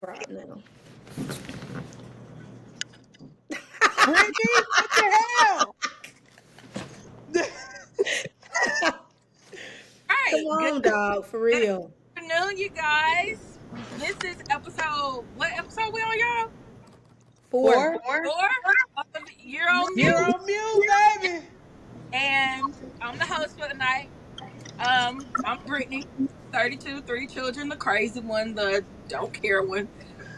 right now. Brittany, what the hell? Come Right. Good on, dog, for real. afternoon, you guys. This is episode. What episode we on, y'all? Four. Four. Four of Year on You're Mute, on mute, baby. and I'm the host for the night. I'm Brittany, 32, three children, the crazy one, the don't care one.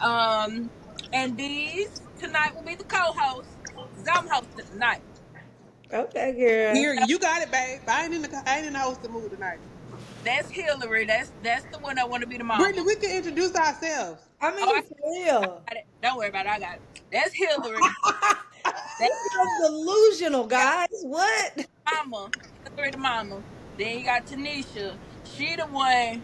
Um, and these tonight will be the co-hosts because I'm hosting tonight. Okay, girl. Here, you got it, babe. I ain't in the hosting mood tonight. That's Hillary. That's the one that want to be the Brittany, mama. we can introduce ourselves. I Oh, I mean, for real. got it. Don't worry about it. I got it. That's Hillary. That's This is delusional, guys. What? mama, Hillary the mama. Then you got Tanisha. She the one.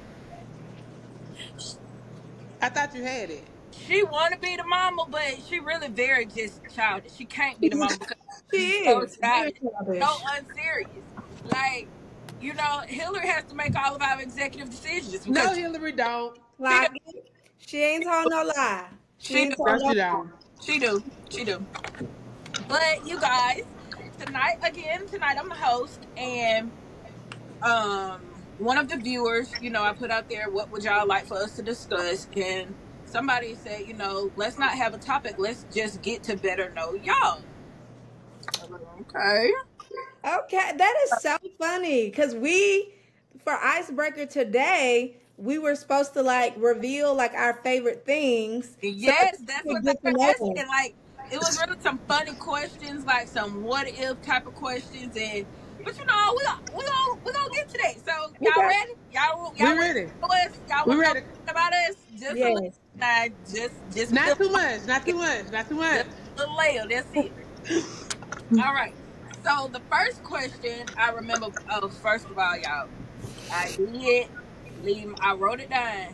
I thought you had it. She want to be the mama, but she really very just childish. She can't be the mama because She she's so is. Very childish, so childish. unserious. Like Hillary has to make all of our executive decisions No, because Hillary, don't. she Like, she ain't told no lie. She she ain't do told No, no she lie. don't. she do she do. But you guys, tonight I'm the host and one of the viewers, I put out there what would y'all like for us to discuss, and somebody said, let's not have a topic, let's just get to better know y'all. Okay. Okay, that is so funny because for icebreaker today, we were supposed to like reveal like our favorite things so that Yes, that's we what could they get to were know us. asking. Like, it was really some funny questions, like some what if type of questions, and but we gonna get to that. So y'all Okay. ready? Y'all We want ready. to know us? Y'all We want to know ready. about us? Just a little, Yes. just Not peel too much. Not it, too much. Not too just much. a little layer. That's it. All right. So the first question I remember. Oh, first of all, y'all, I did leave. I wrote it down,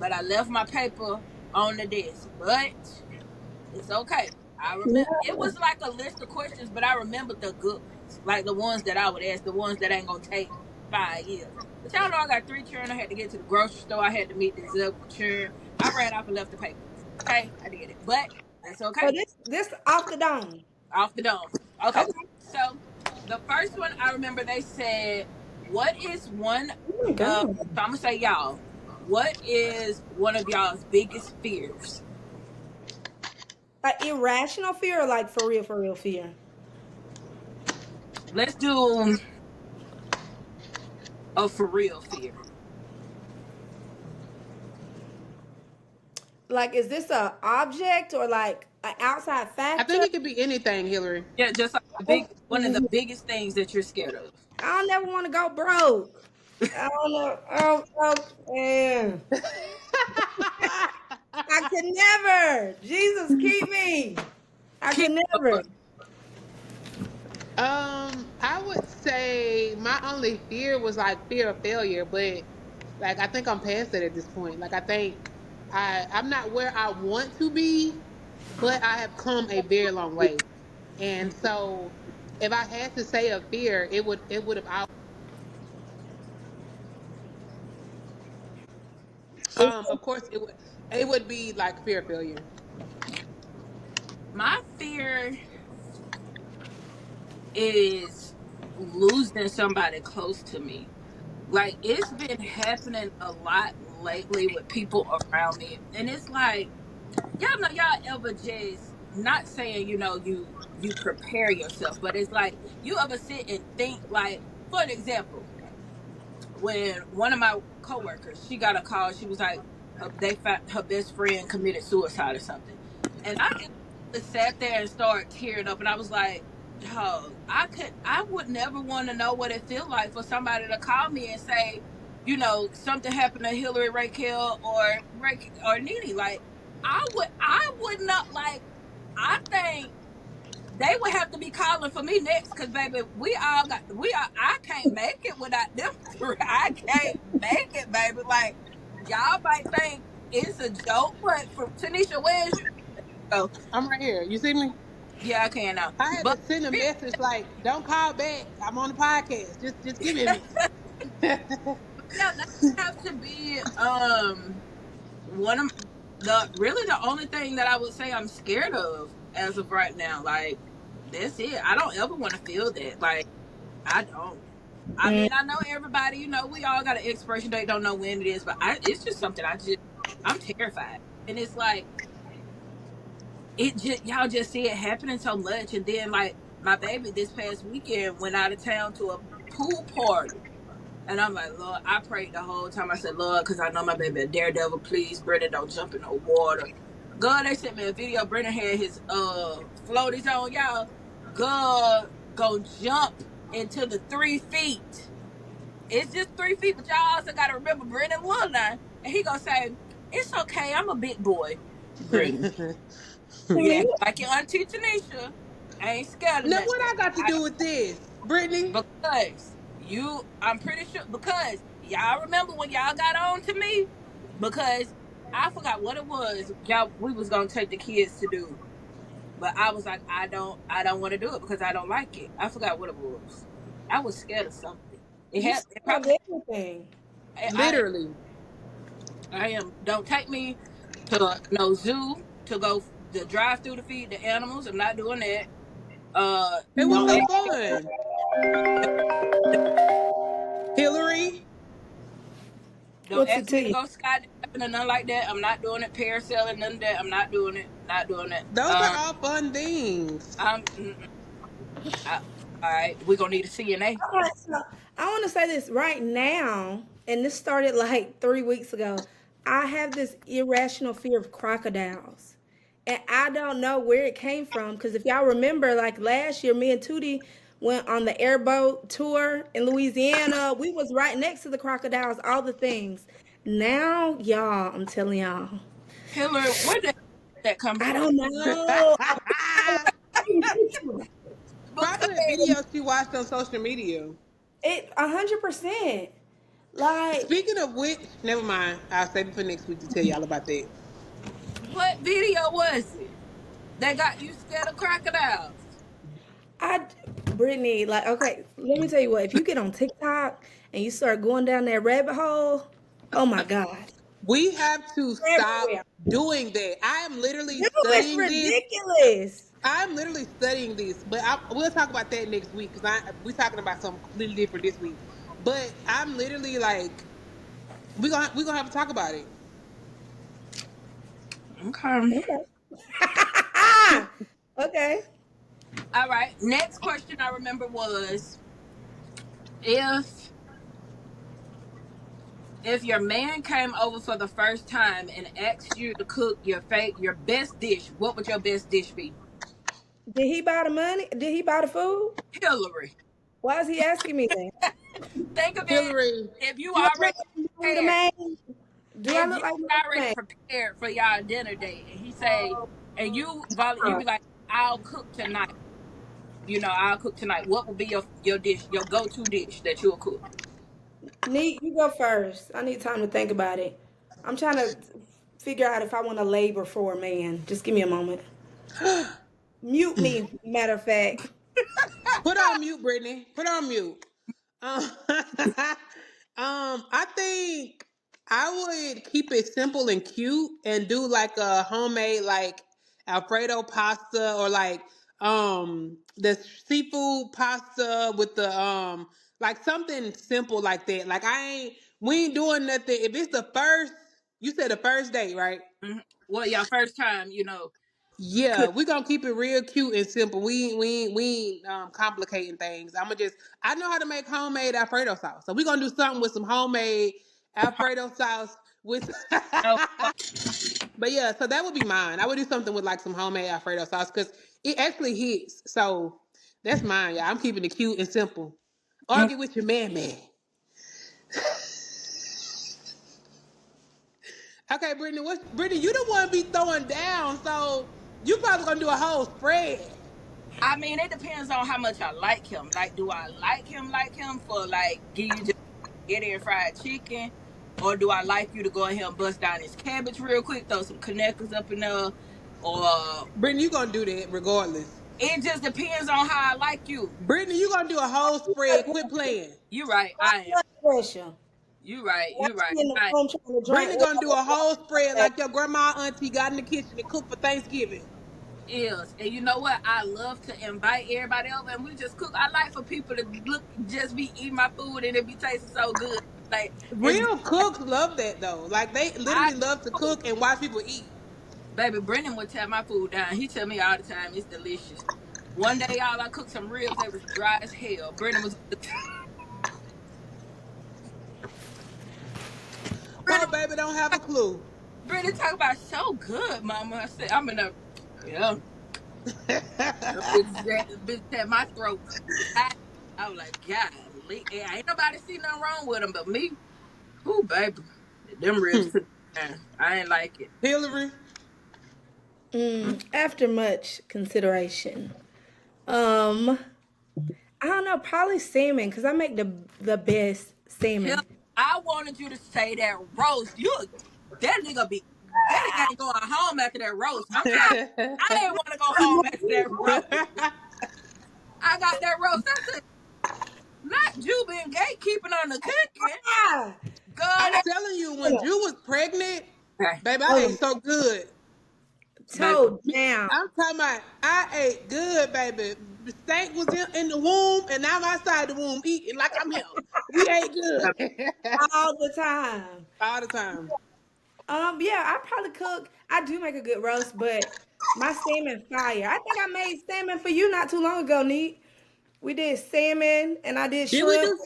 but I left my paper on the desk. But it's okay. I remember it was like a list of questions, but I remembered the good ones, like the ones that I would ask, the ones that ain't gonna take 5 years. But y'all know I got three children. I had to get to the grocery store. I had to meet this other children. I ran off and left the papers. Okay, I did it, but that's So okay. this off the dome. Off the dome. Okay, Okay. so the first one I remember they said, "What is one?" Oh my So god. I'm gonna say y'all. What is one of y'all's biggest fears? Like irrational fear or like for real fear? Let's do a for real fear. Like is this a object or like an outside I think factor? it could be anything, Hillary. Yeah, just like one of the biggest things that you're scared of. I don't never want to go broke. I don't know. Oh, man. I could never. Jesus, keep me. I Keep could never. going. I would say my only fear was like fear of failure, but like I think I'm past it at this point. Like I think I'm not where I want to be, but I have come a very long way. And so if I had to say a fear, it would have of course it would be like fear of failure. My fear is losing somebody close to me. Like it's been happening a lot lately with people around me, and it's like y'all know y'all ever just not saying you prepare yourself, but it's like you ever sit and think like, for an example, when one of my coworkers, she got a call. She was like, they found her best friend committed suicide or something, and I just sat there and started tearing up, and I was like, "Dog, I would never want to know what it feel like for somebody to call me and say, something happened to Hillary Raquel or Nene. Like, I would not like. I think they would have to be calling for me next because baby I can't make it without them three. I can't make it, baby. Like y'all might think it's a joke, but for Tanisha, where's you? Oh I'm right here. You see me? yeah, I can now. I had But to send a message like, "Don't call back. I'm on the podcast. Just give me a minute." yeah, that have to be one of. the only thing that I would say I'm scared of as of right now, like that's it. I don't ever want to feel that. Like I don't. I Mm, mean, I know everybody, we all got an expiration date, don't know when it is, but it's just something I'm terrified. And it's like, y'all just see it happening so much. And then, like, my baby this past weekend went out of town to a pool party. And I'm like, Lord, I prayed the whole time. I said, Lord, because I know my baby a daredevil, please, Brendan, don't jump in no water. God, they sent me a video. Brendan had his floaties on, y'all. God, go jump into the 3 feet. It's just 3 feet, but y'all also got to remember Brendan little now. And he gonna say, it's okay, I'm a big boy. Brendan, you act me? like your auntie Tanisha. I ain't scared of Now, nothing. what I got to do with this, Brittany? Because I'm pretty sure, because y'all remember when y'all got on to me? Because I forgot what it was y'all we was gonna take the kids to do. But I was like, I don't want to do it because I don't like it. I forgot what it was. I was scared of something. You It scared of probably everything. Literally. I am don't take me to no zoo to go to drive through to feed the animals. I'm not doing that. It was Don't so ask fun. Hillary. Don't What's ask it to me to you? go skydiving or nothing like that. I'm not doing it. Parasailing, none of that. I'm not doing it. Not doing it. Those are all fun things. I'm. I, all right. We're gonna need a CNA. All right, so I want to say this right now, and this started like 3 weeks ago. I have this irrational fear of crocodiles. And I don't know where it came from because if y'all remember, like last year, me and Tootie went on the airboat tour in Louisiana. We was right next to the crocodiles, all the things. Now, y'all, I'm telling y'all, Hillary, where did that come I from? don't know. Probably a Because video she watched on social media. 100%. Like, Speaking of which, never mind. I'll save it for next week to tell y'all about that. what video was it that got you scared of crocodiles? I, Brittany, like, okay, let me tell you what. If you get on TikTok and you start going down that rabbit hole, oh my God, We have to stop everywhere. doing that. I am literally Dude, it's studying this. ridiculous. I'm literally studying this, but we'll talk about that next week because we're talking about something completely different this week. But I'm literally like, we gonna have to talk about it. Okay. Okay. Okay. All right. Next question I remember was if your man came over for the first time and asked you to cook your best dish, what would your best dish be? Did he buy the money? Did he buy the food? Hillary. Why is he asking me that? Think of it Hillary, if you Do I look already like Marita prepared. May? Do I If look you like Marita already May? prepared for y'all dinner date, and he say, and you Uh, be like, I'll cook tonight. I'll cook tonight. What would be your dish, your go to dish that you'll cook? Neat, you go first. I need time to think about it. I'm trying to figure out if I want to labor for a man. Just give me a moment. Mute me, matter of fact. put on mute, Brittany. Put on mute. Um, I think I would keep it simple and cute and do like a homemade like Alfredo pasta or like the seafood pasta with the like something simple like that. Like we ain't doing nothing. If it's the first, you said the first date, right? Mhm. Well, y'all first time, Yeah, cook. we gonna keep it real cute and simple. We ain't complicating things. I know how to make homemade Alfredo sauce. So we gonna do something with some homemade Alfredo sauce with No, but yeah, so that would be mine. I would do something with like some homemade Alfredo sauce because it actually hits. So that's mine, yeah. I'm keeping it cute and simple. Argue with your man. Okay, Brittany, you the one be throwing down, so you probably gonna do a whole spread. I mean, it depends on how much I like him. Like, do I like him for like give you just get in fried chicken, or do I like you to go ahead and bust down his cabbage real quick, throw some connectors up in there, or Brittany, you gonna do that regardless. it just depends on how I like you. Brittany, you gonna do a whole spread. Quit playing. You right, High I am. blood pressure. You right. Now You right. she in the Right. room trying to drink Brittany gonna do a whole spread water. like your grandma auntie got in the kitchen and cooked for Thanksgiving. Is and you know what? I love to invite everybody over and we just cook. I like for people to look, just be eating my food and it be tasting so good. Like it's Real cooks love that though. Like they I literally love to know. cook and watch people eat. Baby Brendan would tear my food down. He tell me all the time it's delicious. One day, y'all, I cooked some ribs. They was dry as hell. Brendan was Poor Brendan, baby don't have a clue. Brendan talk about so good, Mama. I said I'm in a yeah. That bitch at my throat. I was like, golly, ain't nobody see nothing wrong with them but me. Who, baby? Them ribs took me down. I ain't like it. Hillary, After much consideration, um, I don't know, probably salmon because I make the best Hell, salmon. I wanted you to say that roast. That nigga be, that nigga ain't going home after that roast. I'm sorry. I didn't want to go home after that roast. I got that roast. I said, not Juba and gatekeeping on the cooking. Ah, God, I'm telling you, when Jew was pregnant, okay, baby, I ate oh, so good. baby. toe down. I'm talking about I ate good, baby. The steak was in the womb, and I'm outside the womb eating like I'm him. We ate good All the time. all the time. Yeah, I probably cook. I do make a good roast, but my salmon fire. I think I made salmon for you not too long ago, Neat. We did salmon and I did Did we shrimp. do?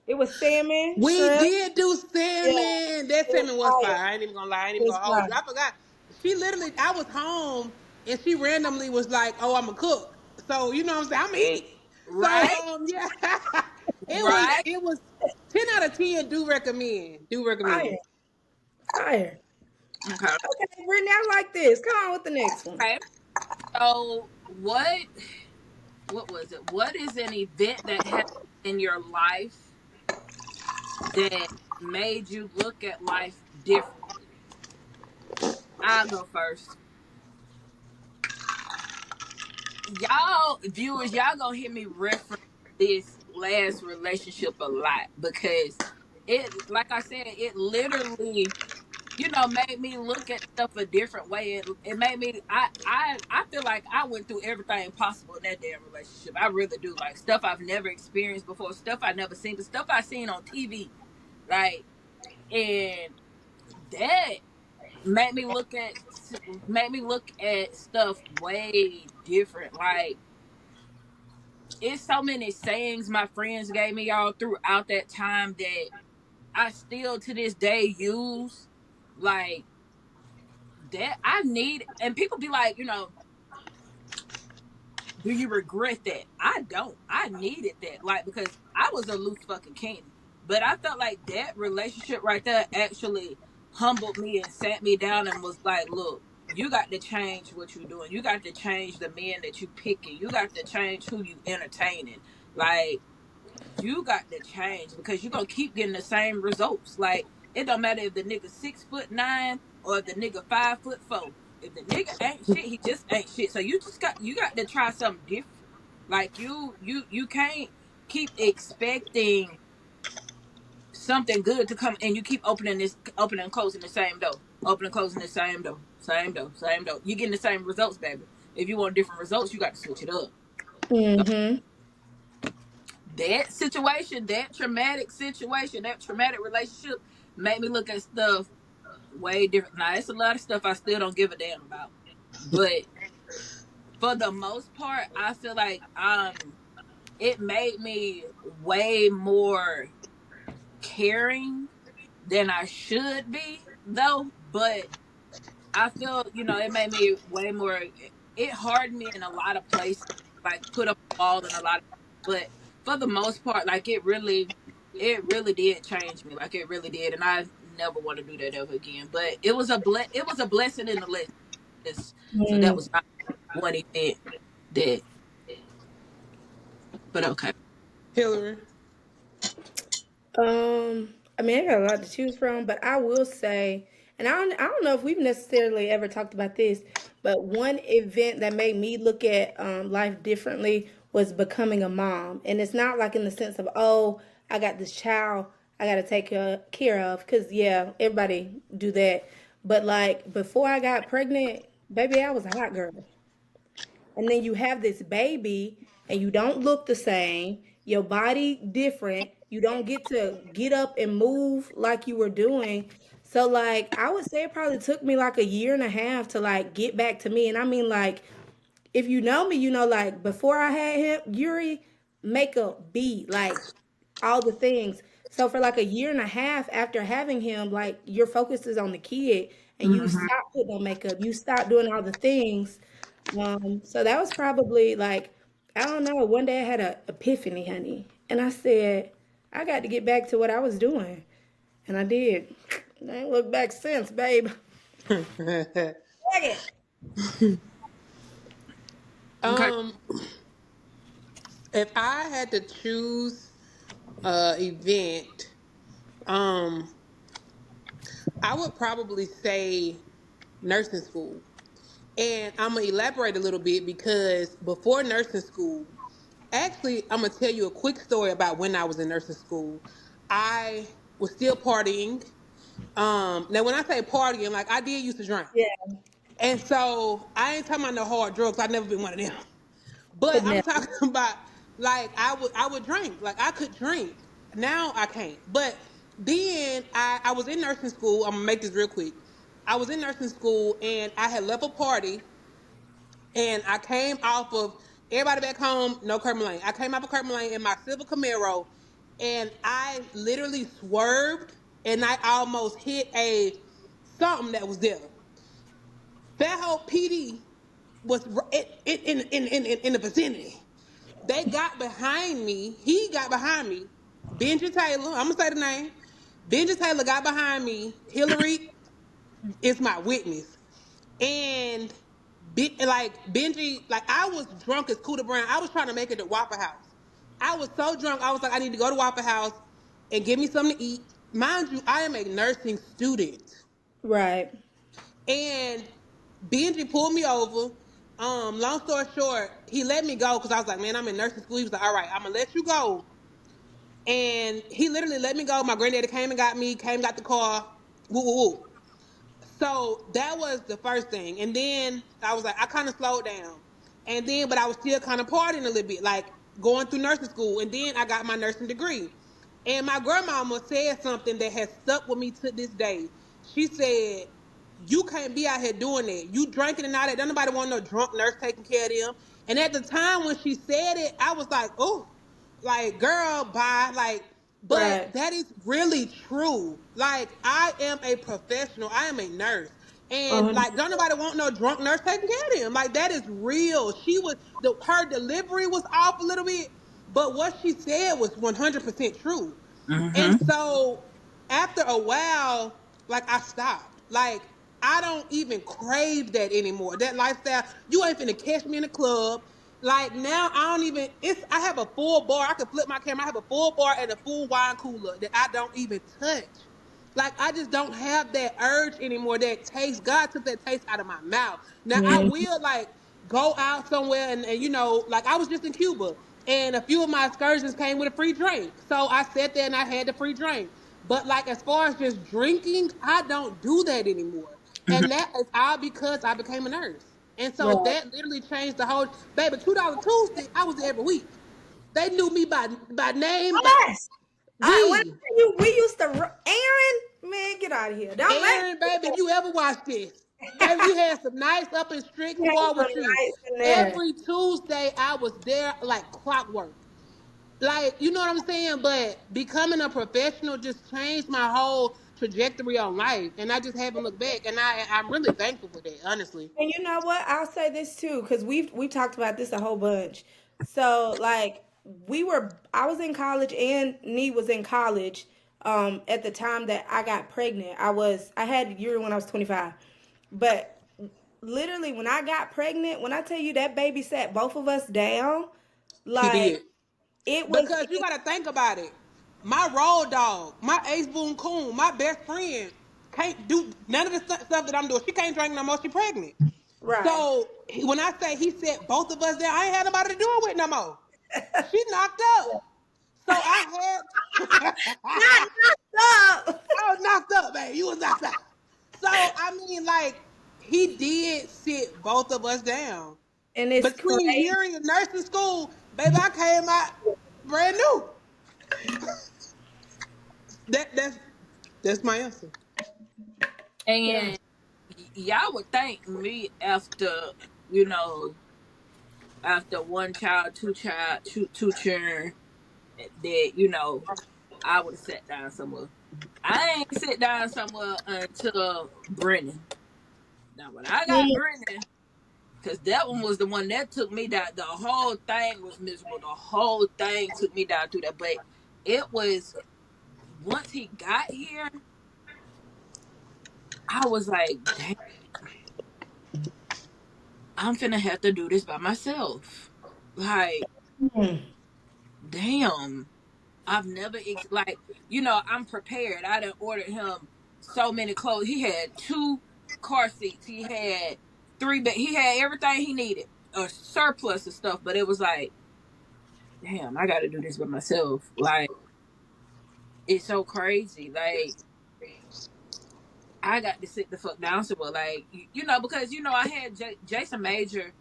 It was salmon, We shrimp. did do Yeah, salmon. That it was salmon was fire. fire. I ain't even gonna lie. I ain't It even was gonna hold you. fire. I forgot. She literally, I was home and she randomly was like, "Oh, I'm a cook." So you know what I'm saying? I'm eat. So Right, yeah, right. it was 10 out of 10. Do recommend. Do recommend. Fire. Fire. Okay, Okay, Brittany, I like this. Come on with the next one. okay. So what was it? What is an event that happened in your life that made you look at life differently? I'll go first. Y'all viewers, y'all gonna hear me reference this last relationship a lot because it, like I said, it literally, made me look at stuff a different way. It made me, I feel like I went through everything possible in that damn relationship. I really do. Like stuff I've never experienced before, stuff I never seen, but stuff I seen on TV. Like, and that made me look at stuff way different. Like it's so many sayings my friends gave me all throughout that time that I still to this day use. Like that I need, and people be like, do you regret that? I don't. I needed that. Like, because I was a loose fucking candy. But I felt like that relationship right there actually humbled me and sat me down and was like, look, you got to change what you're doing. You got to change the men that you picking. You got to change who you entertaining. Like, you got to change because you're gonna keep getting the same results. Like it don't matter if the nigga 6'9" or if the nigga 5'4". If the nigga ain't shit, he just ain't shit. So you got to try something different. Like you can't keep expecting something good to come and you keep opening and closing the same door. Opening closing the same door. Same door. Same door. You getting the same results, baby. If you want different results, you got to switch it up. So Mm-hmm. that situation, that traumatic situation, that traumatic relationship made me look at stuff way different. Now, it's a lot of stuff I still don't give a damn about. But for the most part, I feel like it made me way more caring than I should be though. But I feel, it made me way more. It hardened me in a lot of places, like put up a wall in a lot of. But for the most part, like it really did change me. Like it really did, and I never want to do that ever again. But it was a blessing in the lesson. So that was my one event that. But okay, Hillary. I mean, I got a lot to choose from, but I will say, and I don't know if we've necessarily ever talked about this, but one event that made me look at life differently was becoming a mom. And it's not like in the sense of, oh, I got this child, I got to take care of. Cause yeah, everybody do that. But like before I got pregnant, baby, I was a hot girl. And then you have this baby and you don't look the same, your body different, you don't get to get up and move like you were doing. So like I would say it probably took me like a year and a half to like get back to me. And I mean like if you know me, you know like before I had him, Yuri, makeup, beat, like all the things. So for like a year and a half after having him, like your focus is on the kid and you Mm-hmm. stop putting on makeup, you stop doing all the things. So that was probably like, I don't know, one day I had a epiphany, honey. And I said, I got to get back to what I was doing. And I did. I ain't looked back since, babe. Dang it. Okay. um, if I had to choose a event, um, I would probably say nursing school. And I'm gonna elaborate a little bit because before nursing school, actually, I'm gonna tell you a quick story about when I was in nursing school. I was still partying. Now when I say partying, like I did used to drink, Yeah, and so I ain't talking about no hard drugs. I've never been one of them. But but I'm now, talking about like I would drink. Like I could drink. Now I can't. But then I was in nursing school. I'm gonna make this real quick. I was in nursing school and I had left a party and I came off of everybody back home, no Kermit Lane. I came off of Kermit Lane in my silver Camaro and I literally swerved and I almost hit a something that was there. That whole PD was in the vicinity. They got behind me. He got behind me. Benji Taylor, I'm gonna say the name. Benji Taylor got behind me. Hillary is my witness. And like Benji, like I was drunk as Cooter Brown. I was trying to make it to Waffle House. I was so drunk. I was like, I need to go to Waffle House and give me something to eat. Mind you, I am a nursing student. right, And Benji pulled me over. Long story short, he let me go because I was like, man, I'm in nursing school. He was like, all right, I'm gonna let you go. And he literally let me go. My granddaddy came and got me, came, got the car. Woo, woo, woo. So that was the first thing. And then I was like, I kind of slowed down. And then, but I was still kind of partying a little bit, like going through nursing school. And then I got my nursing degree. And my grandmama said something that has stuck with me to this day. She said, you can't be out here doing that. You drinking and all that. Don't nobody want no drunk nurse taking care of them. And at the time when she said it, I was like, oh, like, girl, bye. Like, but right. that is really true. Like, I am a professional. I am a nurse. And like, don't nobody want no drunk nurse taking care of them. Like, that is real. Her delivery was off a little bit, but what she said was 100% true. And Mm-hmm. so after a while, like I stopped. Like I don't even crave that anymore. That lifestyle, you ain't finna catch me in the club. Like now, I don't even. I have a full bar. I can flip my camera. I have a full bar and a full wine cooler that I don't even touch. Like I just don't have that urge anymore. That taste. God took that taste out of my mouth. Now I Mm, will like go out somewhere and like I was just in Cuba and a few of my excursions came with a free drink. So I sat there and I had the free drink. But like as far as just drinking, I don't do that anymore. Mm-hmm. And that is all because I became a nurse. And so right. that literally changed the whole baby. $2 Tuesday, I was there every week. They knew me by name, but Yes. When V. we used to, Aaron, man, get out of here. Don't let Aaron, baby, if you ever watch this, baby, we had some nice up and strict me war some with you. nights in there. Every Tuesday, I was there like clockwork. Like, you know what I'm saying? But becoming a professional just changed my whole trajectory on life. And I just haven't looked back. And I'm really thankful for that, honestly. And you know what? I'll say this too, because we've talked about this a whole bunch. So like I was in college and Nee was in college at the time that I got pregnant. I had Yuri when I was 25. But literally when I got pregnant, when I tell you that baby sat both of us down, He like did. it was Because you got to think about it. My road dog, my ace boon coon, my best friend can't do none of the stuff that I'm doing. She can't drink no more. She pregnant. right. So when I say he set both of us there, I ain't had nobody to do it with no more. She knocked up. So I had Not knocked up. I was knocked up, baby. You was knocked out. So I mean, like, he did sit both of us down. And it's Between crazy. hearing and nursing school, baby, I came out brand new. That's my answer. Yeah. And y'all would thank me after, you know, after one child, two children, that, I would have sat down somewhere. I ain't sit down somewhere until Brennan. Now, when I got Mm. Brennan, because that one was the one that took me down. The whole thing was miserable. The whole thing took me down through that. But it was, once he got here, I was like, dang, I'm finna have to do this by myself. Like, Mm. damn. I've never like, I'm prepared. I done ordered him so many clothes. He had two car seats. He had he had everything he needed, a surplus of stuff. But it was like, damn, I got to do this by myself. Like, it's so crazy. Like, I got to sit the fuck down somewhere. Like, because I had Jason Major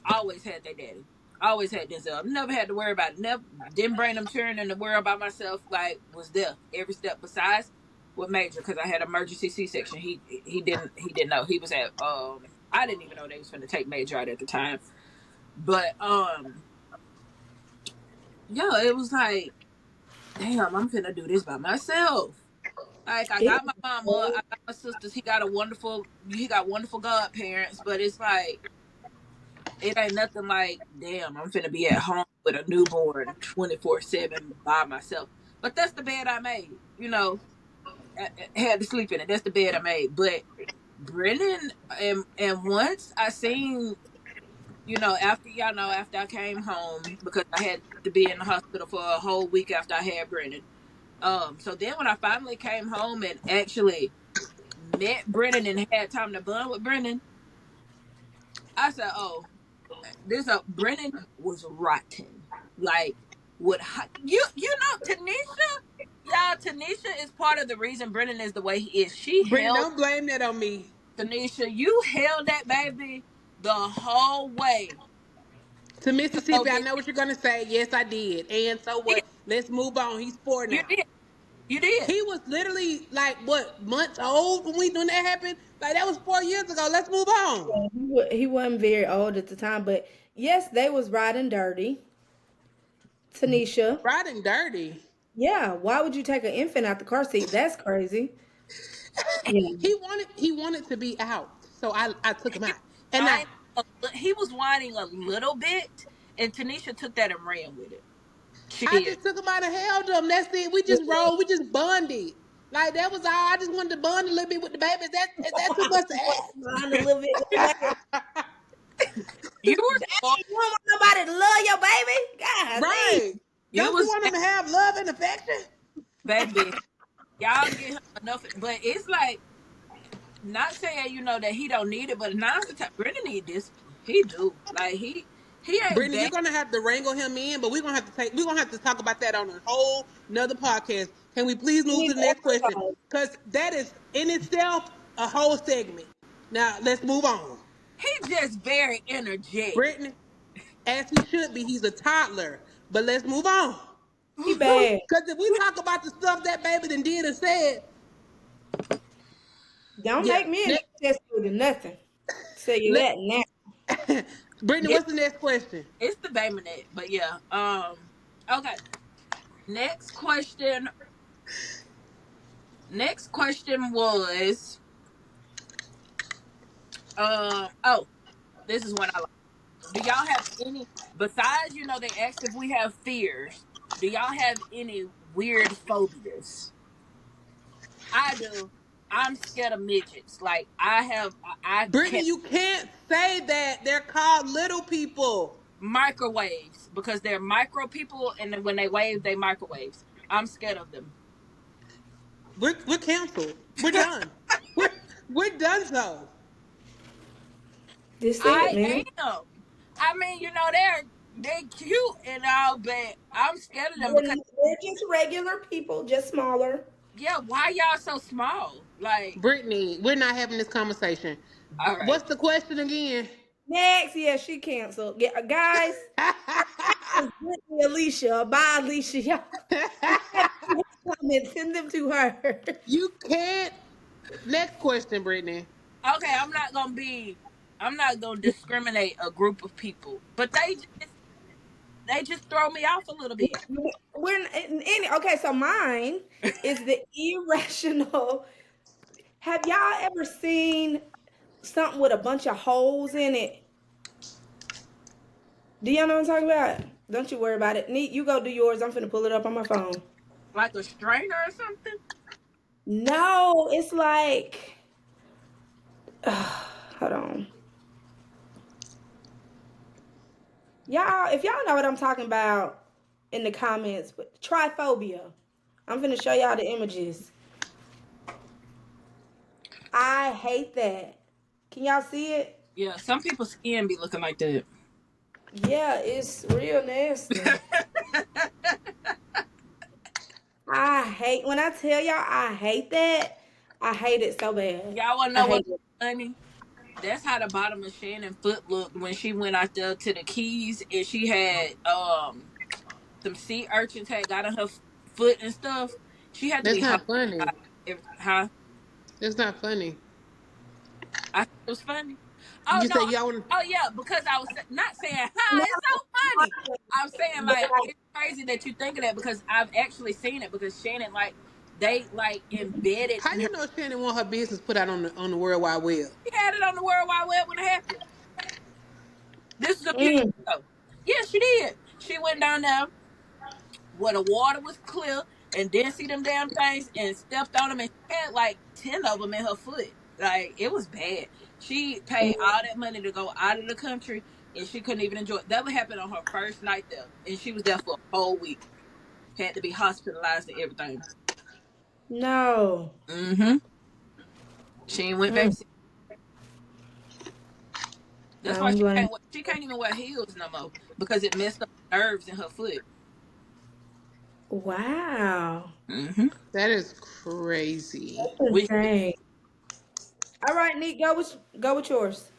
always had their daddy. Always had this up. Never had to worry about it. Never didn't bring them children in the world by myself. Like, was there every step. Besides with Major, because I had emergency C-section. He didn't know. He was at I didn't even know they was gonna take Major out at the time. But yeah, it was like, damn, I'm finna do this by myself. Like, I It got my mama, I got my sisters. He got wonderful godparents, but it's like, it ain't nothing like, damn, I'm finna be at home with a newborn 24/7 by myself. But that's the bed I made. I had to sleep in it. That's the bed I made. But Brennan, and once I seen, after I came home, because I had to be in the hospital for a whole week after I had Brennan. So then when I finally came home and actually met Brennan and had time to bond with Brennan, I said, "Oh, Brennan was rotten. Like, Tanisha is part of the reason Brennan is the way he is. She Brittany, held don't blame that on me. Tanisha. You held that baby the whole way To to go Mississippi, I get know what you're gonna say. Yes, I did. And so you. what? Let's move on. He's four You now. did. You did. He was literally like what, months old when that happened? Like, that was 4 years ago. Let's move on. he wasn't very old at the time, but yes, they was riding dirty. Tanisha. Riding dirty. Yeah, why would you take an infant out the car seat? That's crazy. Yeah. He wanted to be out, so I took him He out, was and I whining. He was whining a little bit, and Tanisha took that and ran with it. She I did. just took him out and held him. That's it. We just rolled. We just bonded. Like, that was all. I just wanted to bond a little bit with the baby. Is that too much to Mind a little bit. Like, ask? You were dang, spoiled, you don't want nobody to love your baby? Golly. Right? you Don't you was want him to have love and affection? baby. Y'all get him enough, but it's like, not saying that he don't need it, but now's the time. Brendan need discipline. He do. Like, he ain't Brittany, you're bad. gonna have to wrangle him in, but we're gonna have to talk about that on a whole nother podcast. Can we please We move need to the to next question? exercise. Because that is in itself a whole segment. Now let's move on. He just very energetic. Brittany, as he should be, he's a toddler. But let's move on. He bad. Because if we talk about the stuff that baby done did and said, Don't yeah. make me an test with nothing. Tell you Let, that now. Brittany, It, what's the next question? it's the baby net, but yeah. Okay. Next question. Next question was, oh, this is one I like. Do y'all have any, besides, they asked if we have fears, do y'all have any weird phobias? I do. I'm scared of midgets. Like, I Brittany, can't, you can't say that. They're called little people. microwaves, because they're micro people, and then when they wave, they microwaves. I'm scared of them. We're canceled. We're done. We're we're done so. This it, I man. am. I mean, they're They cute and all, but I'm scared of them because They're just regular people, just smaller. yeah, why y'all so small? Like, Brittany, we're not having this conversation. all right. What's the question again? Next, yeah, she canceled. Yeah, guys, it's Brittany Alicia. Bye, Alicia. Y'all, if you have any comments, send them to her. You can't. Next question, Brittany. Okay, I'm not gonna discriminate a group of people, but they just throw me off a little bit. We're in any okay. So mine is the irrational. Have y'all ever seen something with a bunch of holes in it? Do y'all know what I'm talking about? Don't you worry about it. Neat, you go do yours. I'm finna pull it up on my phone. Like a strainer or something. No, it's like, hold on. Y'all, if y'all know what I'm talking about in the comments, but try phobia. I'm finna show y'all the images. I hate that. Can y'all see it? Yeah, some people's skin be looking like that. Yeah, it's real nasty. I hate when I tell y'all I hate that. I hate it so bad. Y'all wanna I know hate what's it. funny? That's how the bottom of Shannon's foot looked when she went out there to the Keys and she had some sea urchins had got on her foot and stuff. She had to That's be not hospitalized. funny. Huh? That's not funny. I thought it was funny. Oh You no! say y'all want. Oh yeah, because I was not saying ha. It's so funny. I'm saying But like like, it's crazy that you think of that because I've actually seen it because Shannon like they like embedded How in her. you know Shannon want her business put out on the World Wide Web? She had it on the World Wide Web when it happened. This is a few years mm, ago. Yeah, she did. She went down there where the water was clear and didn't see them damn things and stepped on them and she had like 10 of them in her foot. Like it was bad. She paid all that money to go out of the country and she couldn't even enjoy it. That would happen on her first night there. And she was there for a whole week. Had to be hospitalized and everything. no. Mm-hmm. She ain't went back. Mm, I That's why don't blame. she can't even wear heels no more because it messed up the nerves in her foot. Wow. Mm-hmm. That is crazy. That's We insane. All right, Nick, go with yours.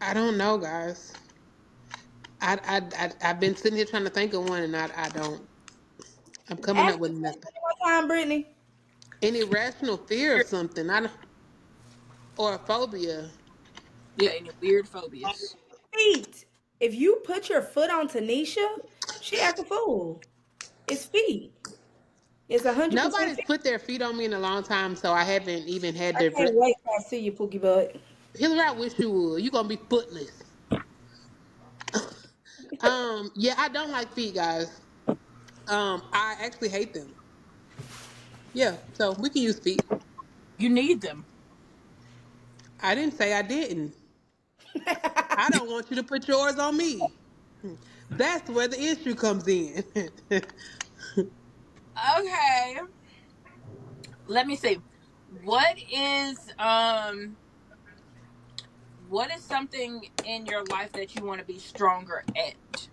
I don't know, guys. I've been sitting here trying to think of one, and I don't. I'm coming Ask up the with nothing. question one more time, Brittany. An irrational fear of something. I don't, or a phobia. yeah, any weird phobias. Feet. If you put your foot on Tanisha, she act a fool. It's feet. It's 100% Nobody's feet. put their feet on me in a long time, so I haven't even had I to. can't wait till I see you, Pookie Butt. Hillary, I wish you would. You're gonna be footless. Yeah, I don't like feet, guys. I actually hate them. Yeah, so we can use feet. You need them. I didn't say I didn't. I don't want you to put yours on me. That's where the issue comes in. Okay. Let me see. What is um what is something in your life that you want to be stronger at?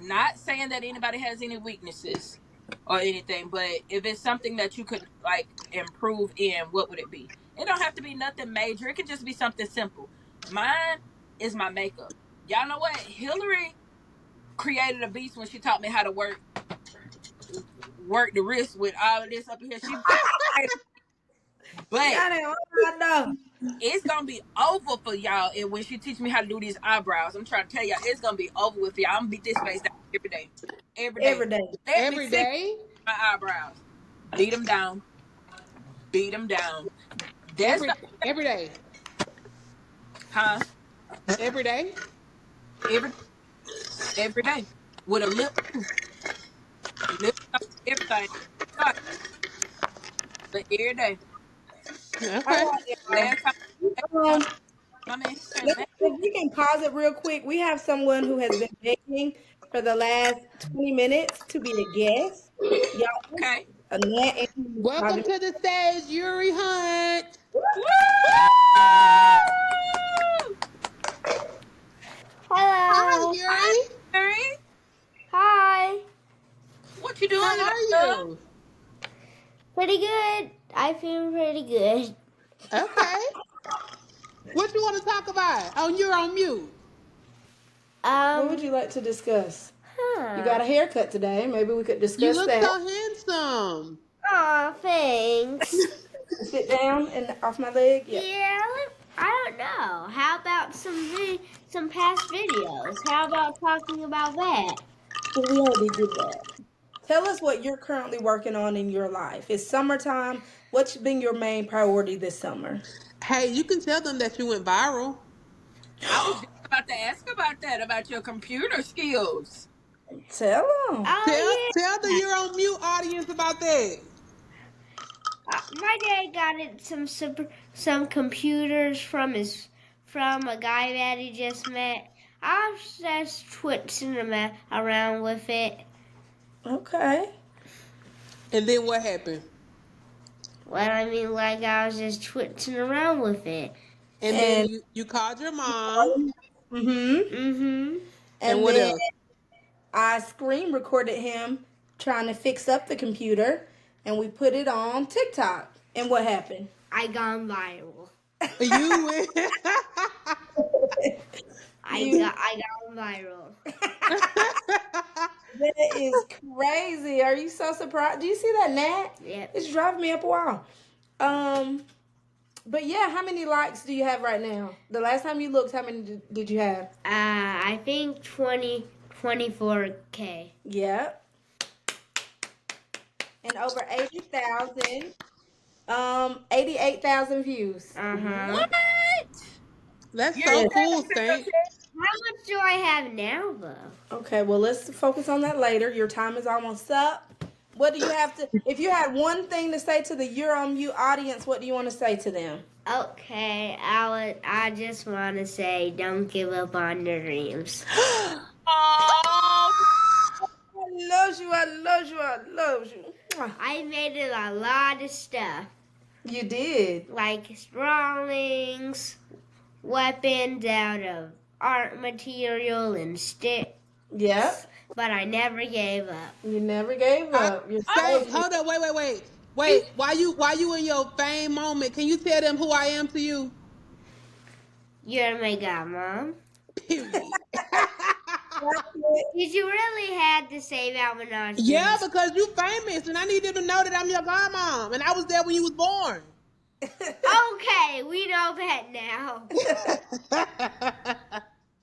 Not saying that anybody has any weaknesses or anything, but if it's something that you could like improve in, what would it be? It don't have to be nothing major. It could just be something simple. Mine is my makeup. Y'all know what? Hillary created a beast when she taught me how to work the wrist with all of this up here. She She but got it on my dog. it's gonna be over for y'all. And when she teach me how to do these eyebrows, I'm trying to tell y'all, it's gonna be over with y'all. I'm gonna beat this face down every day, every day. Every day. Let me Every see day, my eyebrows. Beat them down, beat them down. That's every the every day, huh? every day. Every every day with a lip, lip, everything. Start, but every day. All Okay. right, y'all. Last time, last time Um, my man said, let's, if we can pause it real quick. We have someone who has been begging for the last 20 minutes to be a guest. Y'all, okay. Annette and Welcome to the stage, Yuri Hunt. Woo! Hello. pretty good. I feel pretty good. Okay. What you want to talk about? Oh, you're on mute. What would you Um, like to discuss? You got huh. a haircut today. Maybe we could You discuss look that. so handsome. Aw, thanks. Sit down and off my leg. Yeah. Yeah, I don't know. How about some past videos? How about talking about that? Well, we already did that. Tell us what you're currently working on in your life. It's summertime. What's been your main priority this summer? Hey, you can tell them that you went viral. I was just about to ask about that, about your computer skills. Tell them. Tell the Oh you're on mute audience about that. yeah. My dad got it some computers from a guy that he just met. I was just twitzing him around with it. Okay. And then what happened? Well, I mean, like I was just twitzing around with it. And then And you called your mom. mm-hmm. Mm-hmm. And And what then else? I screen recorded him trying to fix up the computer, and we put it on TikTok. And what happened? I gone viral. You went. I got viral. That is crazy. Are you so surprised? Do you see that gnat? Yep. It's driving me up a wall. But yeah, how many likes do you have right now? The last time you looked, how many did you have? I think 24K. Yep. And over 80,000. 88,000 views. Uh-huh. What? That's You so ain't got cool, no Stank. How much do I have now, though? Okay, well, let's focus on that later. Your time is almost up. What do you have to, if you had one thing to say to the You're on You audience, what do you want to say to them? Okay, I just want to say, don't give up on your dreams. Oh, I love you, I love you, I love you. Mwah. I made it a lot of stuff, You did. like drawings, weapons out of art material and sticks. Yep. But I never gave up. You never gave up. You're Say, so hold up, wait. Why you in your fame moment? Can you tell them who I am to you? You're my godmom. Period. Did you really had to say that when I was Yeah, doing because you famous, and I need you to know that I'm your godmom, and I was there when you was born. Okay, we know that now.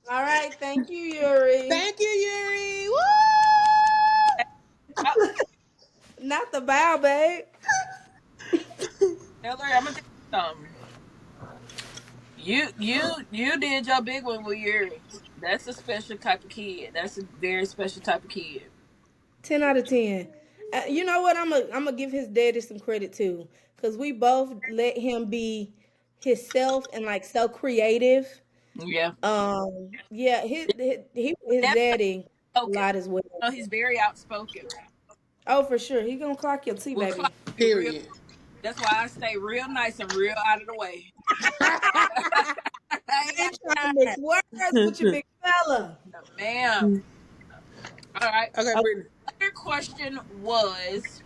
All right, thank you, Yuri. Thank you, Yuri. Woo! Not the bow, babe. Taylor, I'm gonna tell you something. You did your big one with Yuri. That's a special type of kid. That's a very special type of kid. 10 out of 10. You know what? I'm gonna give his daddy some credit too, cause we both let him be himself and like so creative. Yeah. Yeah, his That's daddy a outspoken. lot as well. No, he's very outspoken. Oh, for sure, he gonna clock your T, We'll baby. clock you real. Period. That's why I stay real nice and real out of the way. I ain't I got ain't trying to mix words with your big fella. time, ma'am. All right. Okay, Okay. Brittany. Other question was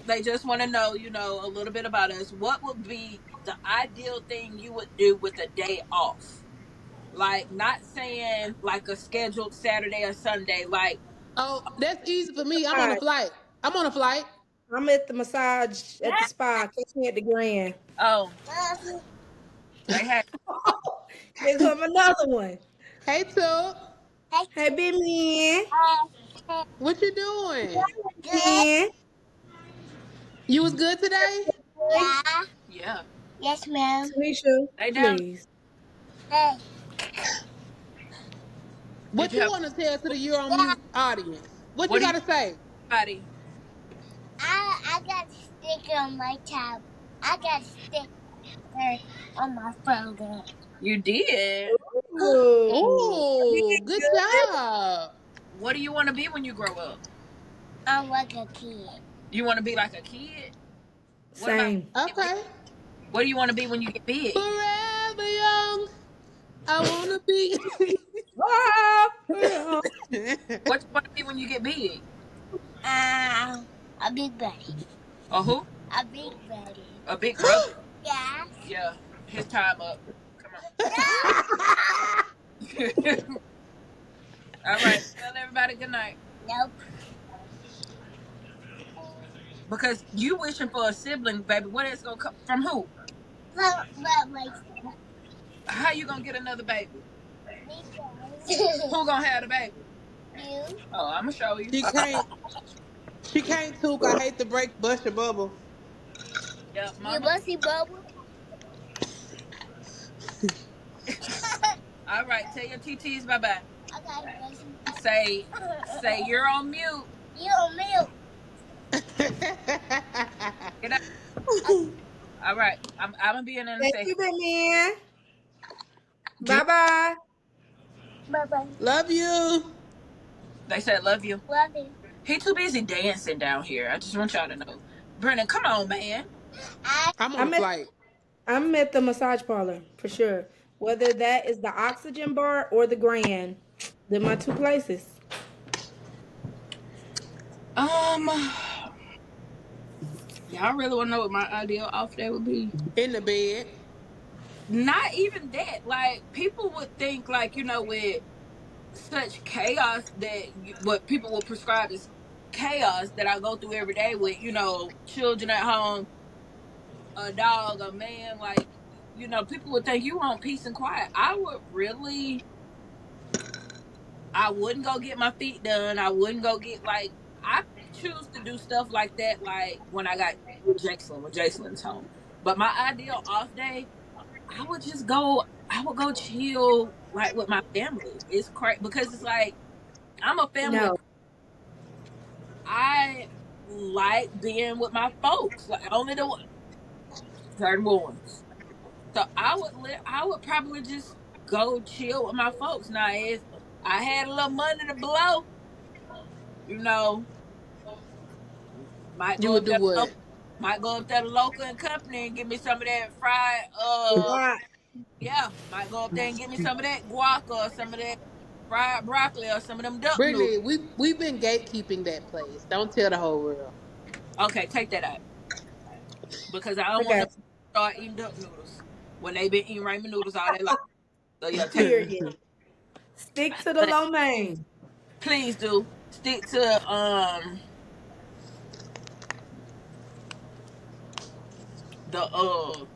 they just want to know, a little bit about us. What would be the ideal thing you would do with a day off? Like, not saying like a scheduled Saturday or Sunday. Like, Oh, that's easy for me. I'm All on a right, flight. I'm on a flight. I'm at the massage at the spa. Catch me at the Grand. oh, they had Here come another one. Hey, Took. Hey, big man. What you doing? Man. You was good today? yeah. Yes, ma'am. Tanisha, They down. please. Hey, Did What you you have want to tell to the You're on Mute audience? What you what do you got to say? buddy? I got a sticker on my tab. I got a sticker on my phone. You did. Ooh. Ooh, good job. What do you want to be when you grow up? I'm like a kid. You want to be like a kid? What about Same. Okay. what do you want to be when you get big? Forever young. I want to be. Ah, yeah. What you want to be when you get big? Um, A big buddy. A who? A big buddy. A big brother. Yeah. Yeah, his time up. Come on. All right. Tell everybody good night. Nope. Because you wishing for a sibling, baby. What is gonna come from who? But like How you gonna get another baby? because Who gonna have the baby? you Oh, I'm gonna show you. She can't. She can't took. I hate to bust your bubble. Yep, you mama. busty bubble. All right. Tell your TTs bye bye. Okay, busty. Say you're on mute. You milk. Get out. All right. I'm gonna be in a Thank second. you, Batman. Get. Bye bye. Bye bye. Love you. They said love you. Love you. He too busy dancing down here. I just want y'all to know. Brennan, come on, man. I I'm on a I'm at flight. I'm at the massage parlor for sure. Whether that is the Oxygen Bar or the Grand, they're my two places. Um, y'all really want to know what my ideal off day would be? In the bed. Not even that. Like people would think, like with such chaos that what people will prescribe as chaos that I go through every day with children at home, a dog, a man. Like people would think you want peace and quiet. I wouldn't go get my feet done. I wouldn't go get I choose to do stuff like that like when I got with Jason when Jason's home. But my ideal off day, I would go chill like with my family. It's crazy because it's like I'm a family. No, I like being with my folks, like only the certain ones. So I would probably just go chill with my folks. Now if I had a little money to blow, you know, might You go would up do there, what? might go up there to local and company and give me some of that fried. why? Yeah, might go up there and give me some of that guac or some of that fried broccoli or some of them duck noodles. Brittany, we've been gatekeeping that place. Don't tell the whole world. Okay, take that out because I don't I want to got you. start eating duck noodles when they been eating ramen noodles all day long. So yeah, take Period. Stick to the that. lo mein. Please do stick to the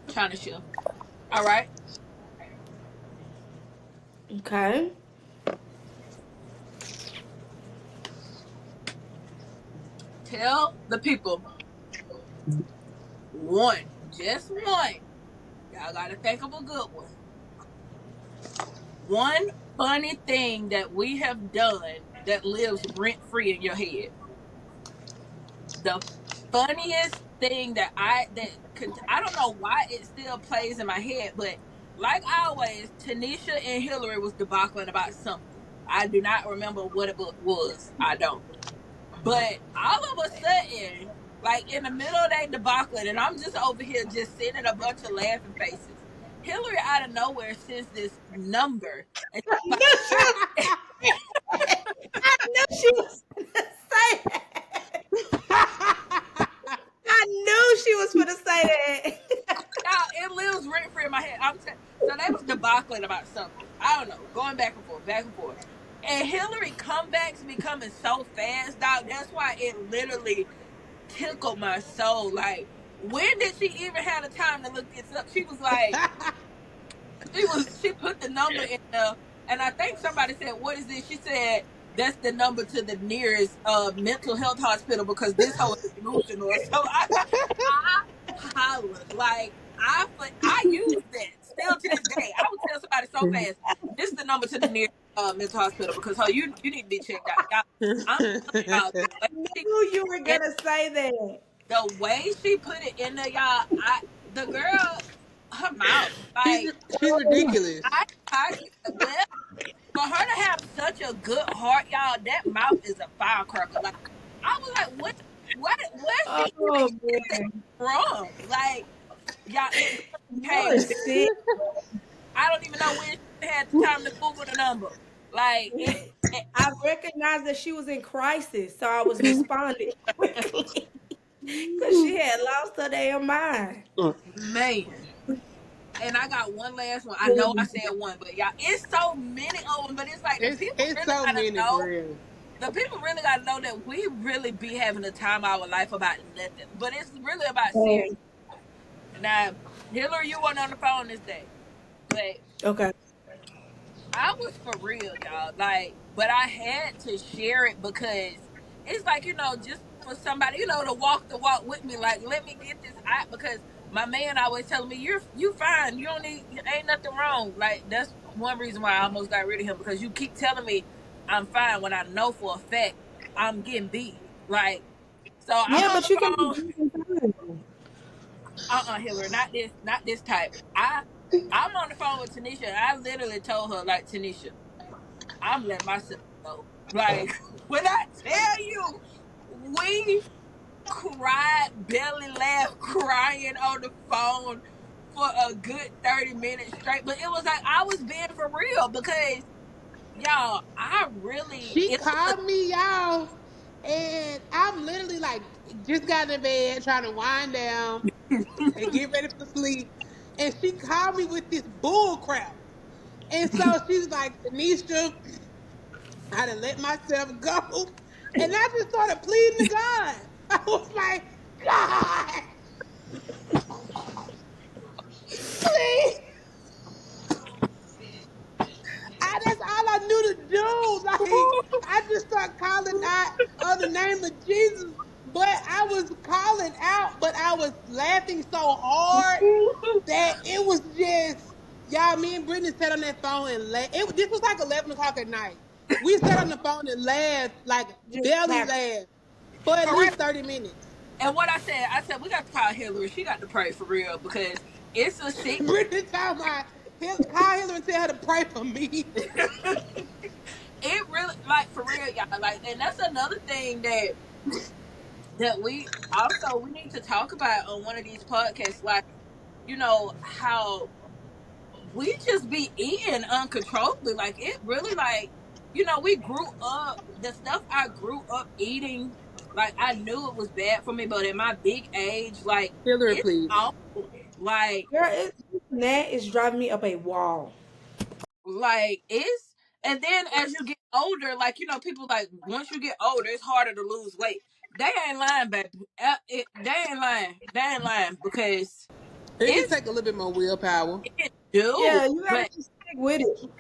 China chef. All right. Okay. Tell the people one, just one. Y'all gotta think of a good one. One funny thing that we have done that lives rent free in your head. The funniest thing I don't know why it still plays in my head, but like always, Tanisha and Hillary was debacling about something. I do not remember what it was. I don't. But all of a sudden, like in the middle of that debacle, and I'm just over here just sending a bunch of laughing faces. Hillary out of nowhere sends this number, and I knew she was. I knew she was gonna say that. I knew she was gonna say that. now it lives rent free in my head. So they was debacling about something. I don't know, going back and forth, back and forth. And Hillary comebacks be coming so fast, dog. That's why it literally tickled my soul. Like, when did she even have the time to look this up? She was like, she put the number in there, and I think somebody said, "What is this?" She said, "That's the number to the nearest mental health hospital because this whole is delusional." So I hollered like I use that still to this day. I would tell somebody so fast, "This is the number to the nearest mental hospital because you need to be checked out." Y'all, I'm telling y'all I knew you were she, gonna say that. the way she put it in there, y'all, the girl, her mouth, she's like she's ridiculous. I well, for her to have such a good heart, y'all, that mouth is a firecracker. Like I was like, where she even Oh get that man, from? Like y'all, it you're became. sick. I don't even know when she had the time to Google the number. Like it. I recognized that she was in crisis, so I was responding quickly because she had lost her damn mind. Man. And I got one last one. I know I said one, but y'all, it's so many of them. But it's like the people It's really so gotta many for know. real. The people really gotta know that we really be having a time of our life about nothing. But it's really about serious. Um, Now, Hillary, you weren't on the phone this day, but okay. I was for real, y'all. Like, but I had to share it because it's like, just for somebody, to walk the walk with me. Like, let me get this out because my man always telling me, you fine. You don't need ain't nothing wrong. Like, that's one reason why I almost got rid of him because you keep telling me I'm fine when I know for a fact I'm getting beat. Like, so I'm Yeah, on but the you can be phone. busy fine. Hillary, not this type. I'm on the phone with Tanisha. And I literally told her like, Tanisha, I'm letting myself go. Like when I tell you, we cried, belly laughed, crying on the phone for a good 30 minutes straight. But it was like I was being for real because y'all, I really She it was called me, y'all, and I'm literally like just got in bed trying to wind down and get ready for sleep. And she called me with this bull crap. And so she's like, Tanisha, I done let myself go. And I just started pleading to God. I was like, God, please. That's all I knew to do. Like, I just started calling out on the name of Jesus. But I was calling out, but I was laughing so hard that it was just, y'all, me and Brittany sat on that phone and laughed. This was like 11 o'clock at night. We sat on the phone and laughed, like Just belly happy. laughed, for at for real. least 30 minutes. And what I said we got to call Hillary. She got to pray for real because it's a sick. Brittany told my, call Hillary and tell her to pray for me. It really like for real, y'all. Like, and that's another thing that we need to talk about on one of these podcasts. Like, how we just be eating uncontrollably. Like, it really we grew up. The stuff I grew up eating, like I knew it was bad for me, but at my big age, like Hillary, it's please. awful. Like Girl, that is driving me up a wall. it's and then as you get older, like people like once you get older, it's harder to lose weight. They ain't lying, baby. They ain't lying. They ain't lying because It just it's take a little bit more willpower. it do, Yeah, you gotta but just stick with it.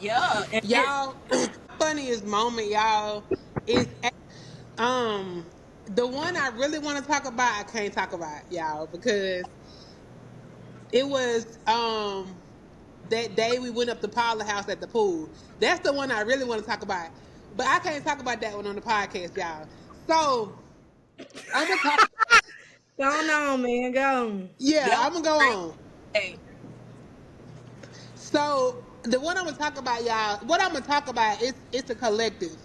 yeah, and it Y'all, funniest moment, y'all, is the one I really want to talk about, I can't talk about, y'all, because it was that day we went up to Paula house at the pool. That's the one I really want to talk about. But I can't talk about that one on the podcast, y'all. So I'm gonna talk. Go on, man. Go on. Yeah, that was I'm gonna go real. on. Hey, So the one I'm gonna talk about, y'all. What I'm gonna talk about is it's a collective.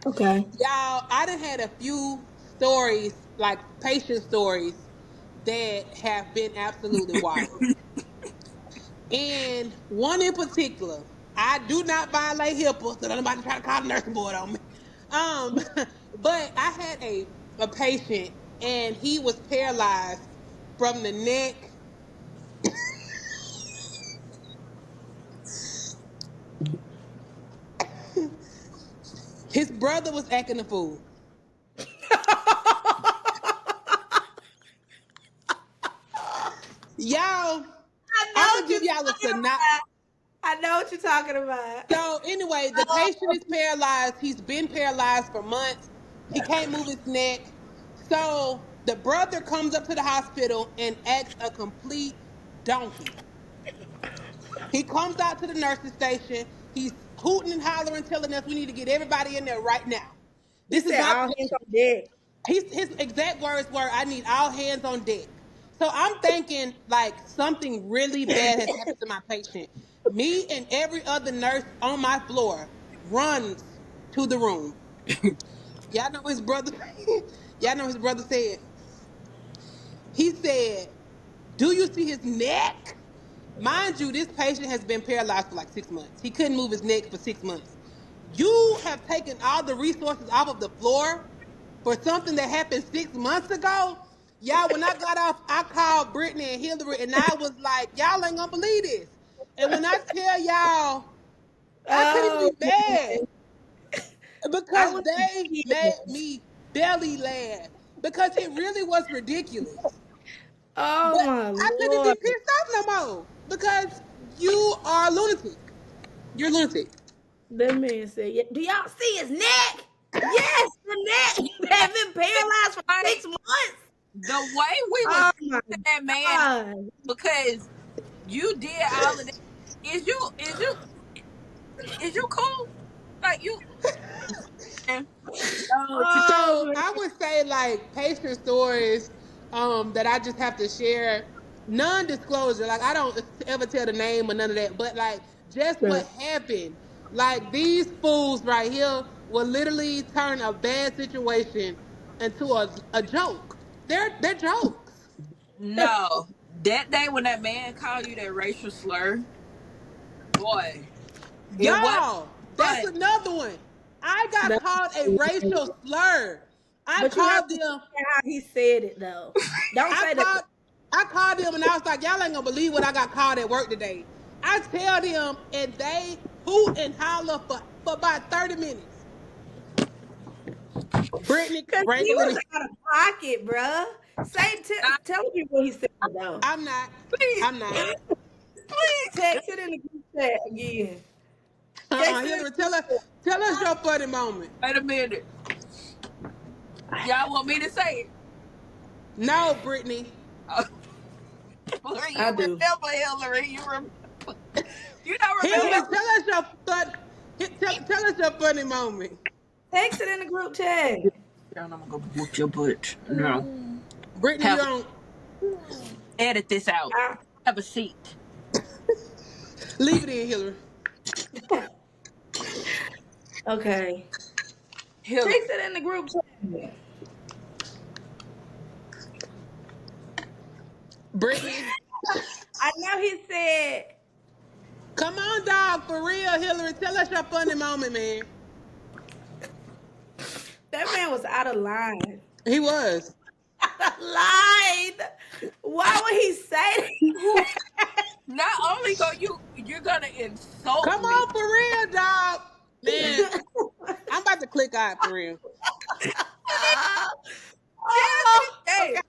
Okay. Y'all, I done had a few stories, like patient stories, that have been absolutely wild. And one in particular, I do not violate HIPAA, so don't nobody try to call the nursing board on me. Um, but I had a patient, and he was paralyzed from the neck. His brother was acting a fool. Y'all, I I'm know gonna what you're give y'all a talking synopsis. about. I know what you're talking about. So anyway, the patient is paralyzed. He's been paralyzed for months. He can't move his neck. So the brother comes up to the hospital and acts a complete donkey. He comes out to the nurse's station. He's hooting and hollering, telling us we need to get everybody in there right now. He This is said not. all hands on deck. His exact words were, "I need all hands on deck." So I'm thinking like something really bad has happened to my patient. Me and every other nurse on my floor runs to the room. Y'all know his brother. Y'all know his brother said. He said, "Do you see his neck?" Mind you, this patient has been paralyzed for like 6 months. He couldn't move his neck for 6 months. You have taken all the resources off of the floor for something that happened 6 months ago. Y'all, when I got off, I called Brittany and Hillary and I was like, y'all ain't gonna believe this. And when I tell y'all, I couldn't even Oh, be mad I because was they made confused. me belly laugh because it really was ridiculous. Oh But my I couldn't be Lord. pissed off no more because you are a lunatic. You're a lunatic. That man said, yeah. Do y'all see his neck? Yes, the neck. Have been paralyzed for Like 6 months. the way we was Oh my to that man God. because you did all of that. Is you cool? Like you and no, Oh So man. I would say like patient stories that I just have to share. Non-disclosure, like I don't ever tell the name or none of that, but like just what Sure. happened. Like these fools right here will literally turn a bad situation into a joke. They're jokes. no. That day when that man called you that racial slur, boy, it wasn't Y'all, that's fun. another one. I got That- called a racial slur. I But you have called to them. say how he said it though. Don't I say that. called I called them and I was like, y'all ain't gonna believe what I got called at work today. I tell them and they hoot and holler for about 30 minutes. Brittany, Cause he wrangle was it. out of pocket, bruh. Nah, Tell people he said it though. I'm not. please, I'm not. please. Text it in the group chat again. Text it in Hillary, the group chat. tell us your funny moment. Wait a minute. Y'all want me to say it? No, Brittany. You I do. remember Hillary? You don't remember? Hillary, tell us your tell us your funny moment. Text it in the group chat. I'm gonna go whoop your butt. No. Brittany, you Have don't edit this out. I- Have a seat. leave it in, Hillary. okay. Text Hillary. it in the group chat. Brittany. I know he said Come on, dog, for real, Hillary. Tell us your funny moment, man. that man was out of line. He was. Line. Why would he say that? Not only you're gonna insult Come me. on, for real, dog. Man, I'm about to click out for real. Still to this Okay. day.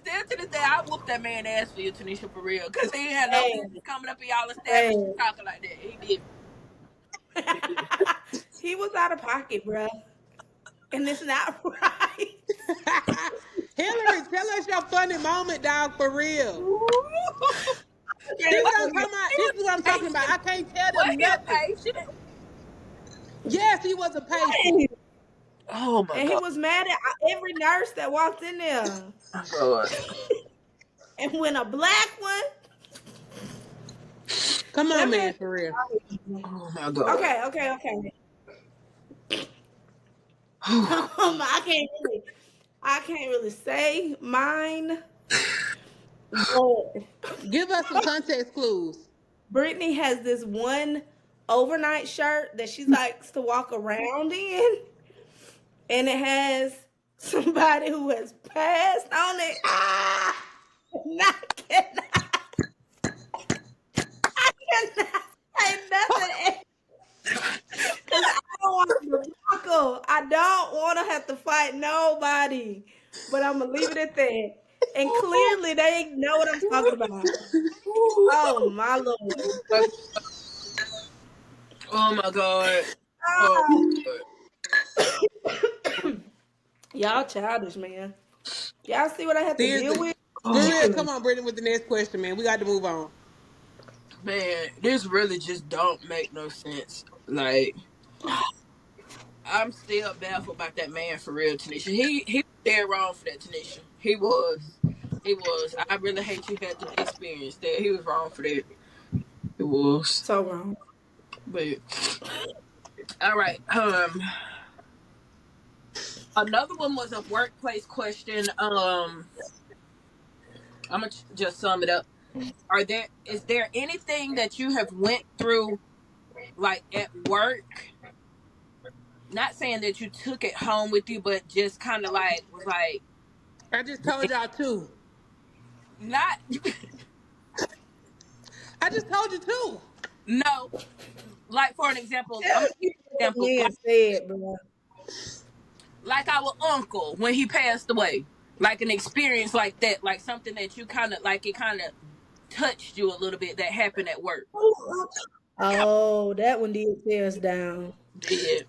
Still to this day, I whooped that man ass for you, Tanisha, for real. Cause he ain't had no Hey, business coming up in y'all hey. establishment talking like that. He did. He was out of pocket, bruh. And it's not right. Hillary, tell us your funny moment, dog, for real. See Okay, what I'm okay. talking about? He This was is what I'm talking about. patient. I can't tell Was them he a nothing. patient? Yes, he was a patient. Right. Oh my And he god. was mad at every nurse that walked in there. Oh god. And when a black one, Come on, that man. man, for real. Oh my god. Okay, okay, okay. I can't really say mine, but Give us some context clues. Brittany has this one overnight shirt that she likes to walk around in, and it has somebody who has passed on it. Not cannot, I cannot say nothing because I don't want to buckle. I don't want to have to fight nobody, but I'm gonna leave it at that. And clearly, they know what I'm talking about. Oh my lord! Oh my god. Oh Ah, my y'all childish, man. Y'all see what I have to deal Seriously. with? For god. real, Mm. come on, Brittany, with the next question, man. We got to move on. Man, this really just don't make no sense. Like, I'm still baffled about that man for real, Tanisha. He was dead wrong for that, Tanisha. He was. He was. I really hate you had to experience that. He was wrong for that. It was. So wrong. But all right. Another one was a workplace question. I'm gonna just sum it up. Is there anything that you have went through like at work not saying that you took it home with you, but just kind of like was like I just told y'all two. not I just told you two. no. Like for an example, I'm Tell gonna give people you an what example. man said, bro. Like our uncle when he passed away. Like an experience like that, like something that you kind of like it kind of touched you a little bit that happened at work. Oh, that one did tear us down. Yeah.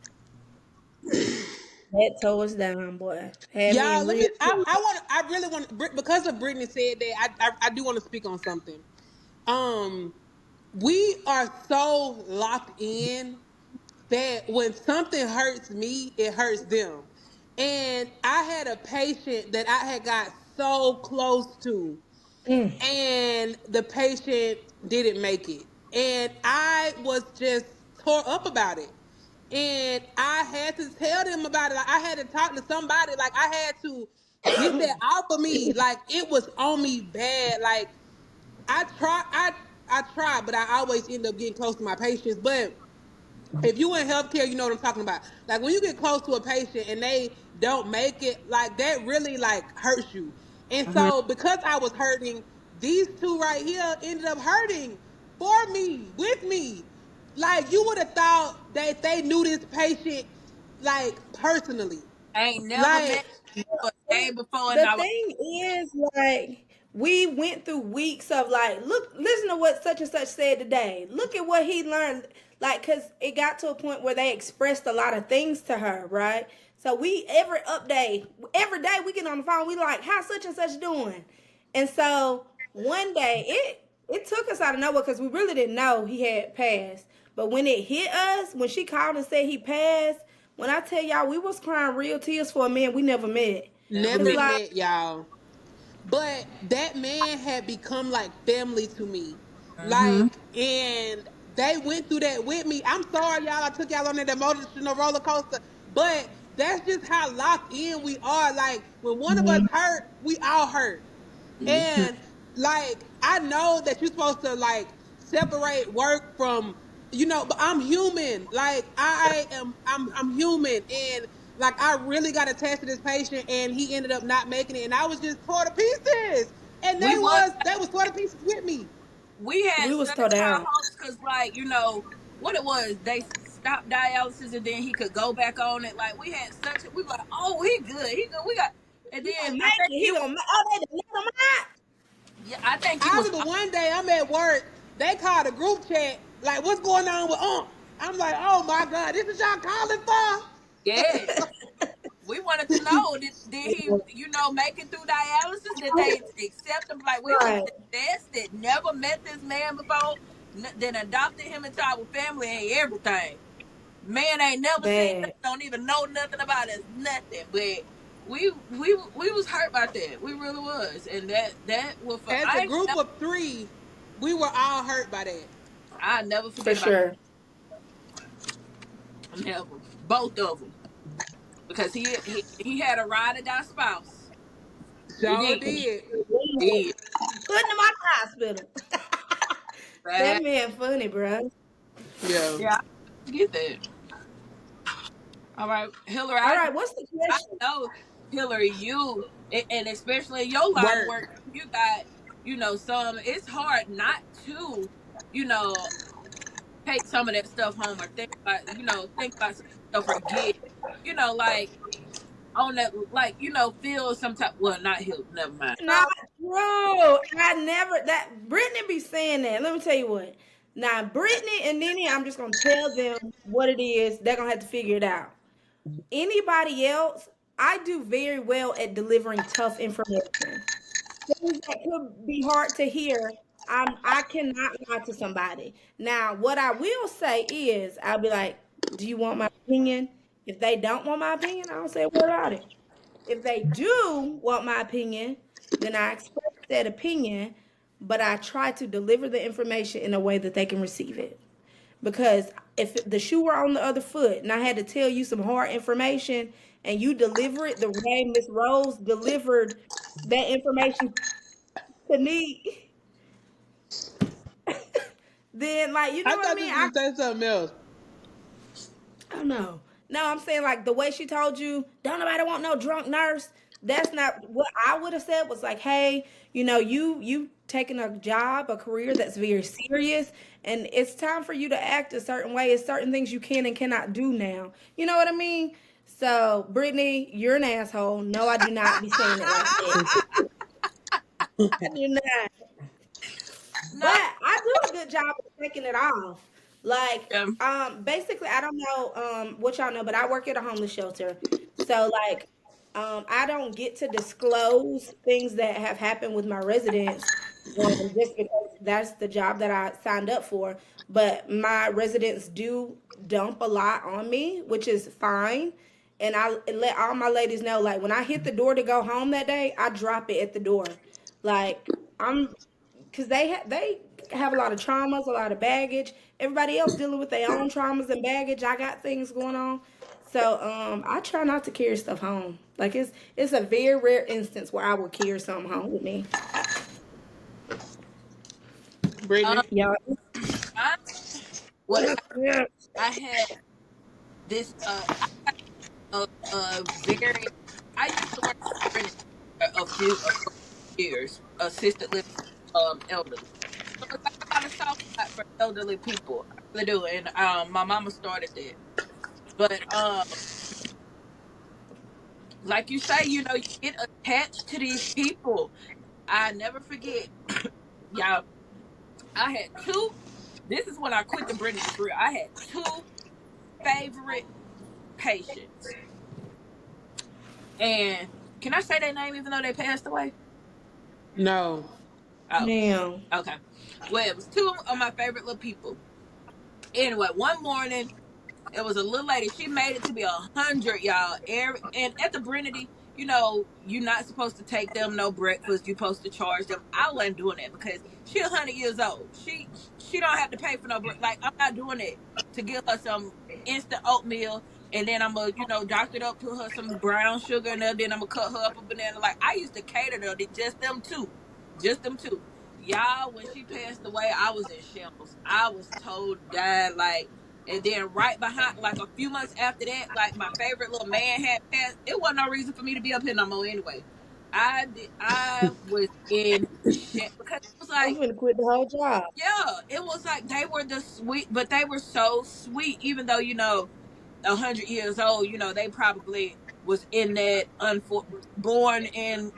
That tore us down, boy. Had me Y'all, in let real me. tears. I really want because of Brittany said that. I do want to speak on something. Um, we are so locked in that when something hurts me, it hurts them. And I had a patient that I had got so close to, Mm. and the patient didn't make it. And I was just tore up about it. And I had to tell them about it. Like I had to talk to somebody. Like I had to get that out of me. Like it was on me bad. Like I try, but I always end up getting close to my patients. But if you in healthcare, you know what I'm talking about. Like when you get close to a patient and they don't make it, like that really like hurts you. And Mhm. so because I was hurting, these two right here ended up hurting for me, with me. Like you would have thought that they knew this patient like personally. I ain't never Like met you a day before in The our life. thing is, like, we went through weeks of like, look, listen to what such and such said today. Look at what he learned. Like, cause it got to a point where they expressed a lot of things to her, right? So we every day we get on the phone, we like, how such and such doing? And so one day it took us out of nowhere because we really didn't know he had passed. But when it hit us, when she called and said he passed, when I tell y'all, we was crying real tears for a man we never met. Never Cause never met. like, met y'all. But that man had become like family to me. Mm-hmm. Like, and they went through that with me. I'm sorry, y'all. I took y'all on that emotional roller coaster, but that's just how locked in we are. Like, when one of us mhm, hurt, we all hurt. Mm-hmm. And like I know that you're supposed to like separate work from but I'm human. Like I'm human and like I really got attached to this patient and he ended up not making it and I was just tore to pieces. And We was they was tore to pieces with me. we had we was such tore high down. hopes because like what it was they stopped dialysis and then he could go back on it. Like we had such we were like, oh, he good, we got. And He then gonna I make think it. He you gonna make. Oh, they done let him out. yeah, I think you I was remember one day I'm at work, they called a group chat, like what's going on with I'm like, oh my God, this is y'all calling for? yeah. We wanted to know did he make it through dialysis? Did they accept him? Like we was Right, invested. Never met this man before. Then adopted him into our family and everything. Man ain't never seen us. bad Don't even know nothing about us. Nothing. But we was hurt about that. We really was. And that was for As a group of three, we were all hurt by that. I never for forget about sure. that. Never. Both of them because he had a ride or die spouse. He Sure did. did. He did. Putting him out the hospital. That Bad. man funny, bro. Yeah. Yeah, I get that. All right, Hillary, All I right, what's the I question? know Hillary, and especially in your line of Work. work, you got some. It's hard not to you know take some of that stuff home or think about some stuff or get like on that like feel some type. Well, not Hill. Never mind. Not true. I never that Brittany be saying that. Let me tell you what. Now Brittany and Nene, I'm just gonna tell them what it is. They're gonna have to figure it out. Anybody else, I do very well at delivering tough information. Things that could be hard to hear. I cannot lie to somebody. Now, what I will say is, I'll be like, "Do you want my opinion?" If they don't want my opinion, I don't say a word about it. If they do want my opinion, then I express that opinion, but I try to deliver the information in a way that they can receive it. Because if the shoe were on the other foot and I had to tell you some hard information and you deliver it the way Miss Rose delivered that information to me, then like you know I what I thought you mean? was gonna say something else. I don't know. No, I'm saying like the way she told you, don't nobody want no drunk nurse. That's not what I would have said. Was like, hey, you taking a job, a career that's very serious, and it's time for you to act a certain way. It's certain things you can and cannot do now. You know what I mean? So, Brittany, you're an asshole. No, I do not be saying it like that. I do not. But No. I do a good job of taking it off. Like, Um, basically, I don't know, what y'all know, but I work at a homeless shelter. So, like, I don't get to disclose things that have happened with my residents, just because that's the job that I signed up for. But my residents do dump a lot on me, which is fine. And I let all my ladies know, like, when I hit the door to go home that day, I drop it at the door. Like, I'm because they have a lot of traumas, a lot of baggage. Everybody else dealing with their own traumas and baggage. I got things going on, so I try not to carry stuff home. Like it's a very rare instance where I will carry something home with me. um, Brittany. Yeah, I, what yeah, I had this a very I used to work in for years, assisted living elderly. So it's like I got a soft spot for elderly people. I really do. And my mama started that. But like you say, you get attached to these people. I never forget, y'all, I had two this is when I quit the Brittany for real. I had two favorite patients. And can I say their name even though they passed away? No. Oh, now. okay. Well, it was two of my favorite little people. Anyway, one morning it was a little lady. She made it to be 100, y'all. And at the Brinity, you're not supposed to take them no breakfast. You're supposed to charge them. I wasn't doing that because she 100 years old. She don't have to pay for no like I'm not doing it to give her some instant oatmeal and then I'm gonna doctor it up, put her some brown sugar in there. Then I'm gonna cut her up a banana. Like I used to cater to just them two. Y'all, when she passed away, I was in shambles. I was told died like. And then right behind, like a few months after that, like my favorite little man had passed. It wasn't no reason for me to be up here no more anyway. I was in shit because it was I'm like, gonna quit the whole job. yeah, it was like they were the sweet, but they were so sweet, even though 100 years old, they probably was in that born in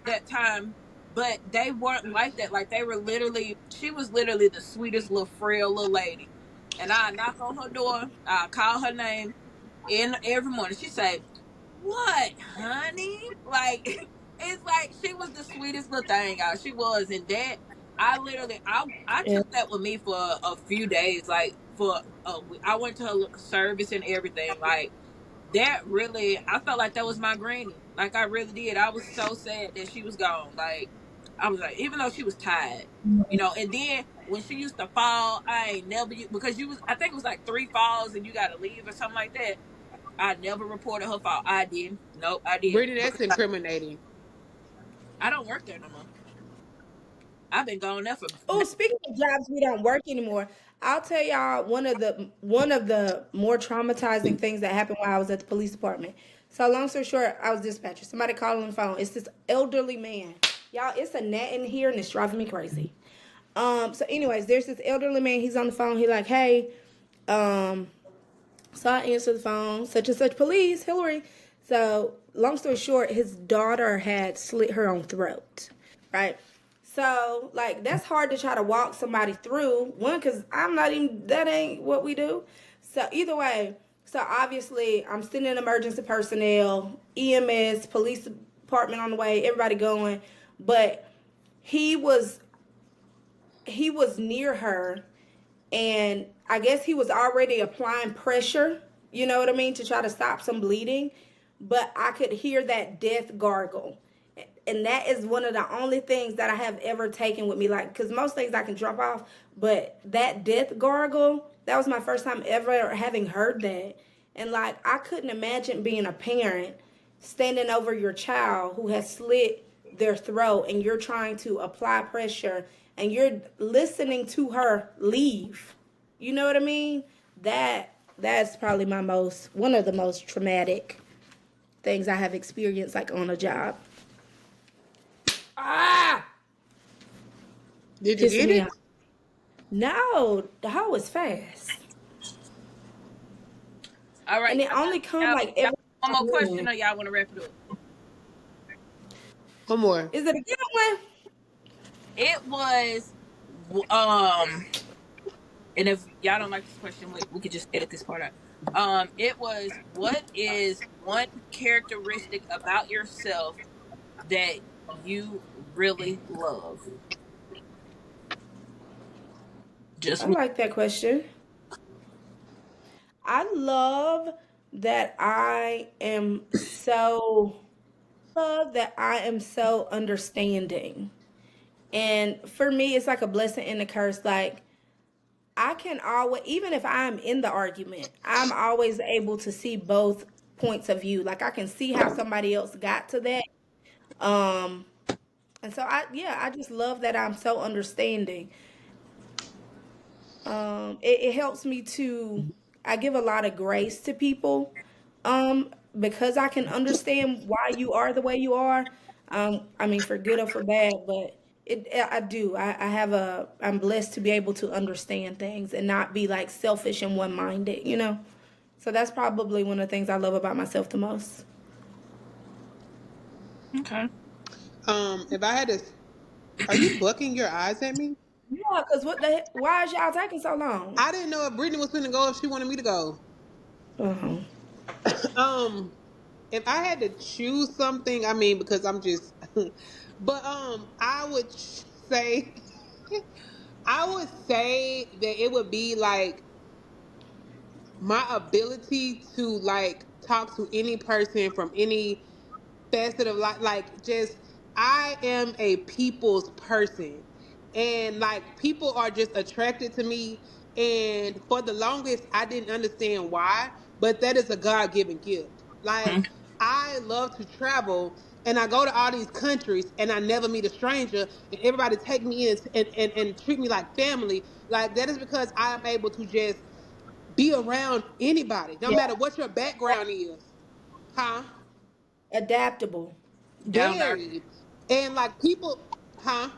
that time, but they weren't like that. Like they were literally, she was literally the sweetest little frail little lady. And I knock on her door, I call her name, in every morning. She say, "What, honey?" Like it's like she was the sweetest little thing, y'all. She was, and that I literally, I Yeah. took that with me for a few days, like for I went to her service and everything, like that. Really, I felt like that was my granny. Like I really did. I was so sad that she was gone. Like I was like, even though she was tired, and then when she used to fall, I ain't never because you was I think it was like 3 falls and you got to leave or something like that. I never reported her fault. I didn't. Nope, I didn't. Brittany, that's Because incriminating. I don't work there no more. I've been gone there for Oh, speaking of jobs we don't work anymore, I'll tell y'all one of the more traumatizing things that happened while I was at the police department. So long story short, I was dispatcher. Somebody called on the phone. It's this elderly man. Y'all, it's a gnat in here and it's driving me crazy. So anyways, there's this elderly man, he's on the phone, he like, hey, um, so I answer the phone, such and such police, Hillary. So, long story short, his daughter had slit her own throat, right? So, like, that's hard to try to walk somebody through. One, because I'm not even, that ain't what we do. So, either way, so obviously, I'm sending emergency personnel, EMS, police department on the way, everybody going. But he was he was near her, and I guess he was already applying pressure, you know what I mean, to try to stop some bleeding. But I could hear that death gargle. And that is one of the only things that I have ever taken with me. Like, because most things I can drop off, but that death gargle, that was my first time ever having heard that. And like, I couldn't imagine being a parent standing over your child who has slit their throat and you're trying to apply pressure and you're listening to her leave. You know what I mean? That That's probably my most one of the most traumatic things I have experienced like on a job. Ah, Did you pissing get me off. it? No, the hoe is fast, All right, and it only come like y'all every one now more and question then. or y'all want to wrap it up? One more. Is it a good one? It was um and if y'all don't like this question, we could just edit this part out. It was, what is one characteristic about yourself that you really love? Just I one. like that question. I love that I am so love that I am so understanding. And for me, it's like a blessing and a curse. Like I can always, even if I'm in the argument, I'm always able to see both points of view. Like I can see how somebody else got to that. Um, and so I just love that I'm so understanding. It helps me to, I give a lot of grace to people, because I can understand why you are the way you are. I mean, for good or for bad, but I do. I have I'm blessed to be able to understand things and not be like selfish and one minded, you know? So that's probably one of the things I love about myself the most. Okay. If I had to, are you bucking your eyes at me? Yeah, because what the heck, why is y'all taking so long? I didn't know if Brittany was going to go if she wanted me to go. Uh-huh. Um, if I had to choose something, I mean, because I'm just, but I would say, I would say that it would be like my ability to like talk to any person from any facet of life. Like, just I am a people's person, and like people are just attracted to me. And for the longest, I didn't understand why, but that is a God-given gift. Like, Mhm. I love to travel, and I go to all these countries, and I never meet a stranger, and everybody take me in and treat me like family. Like, that is because I am able to just be around anybody, no Yeah, matter what your background is. Huh? adaptable. Down to earth. Very. And like people, huh?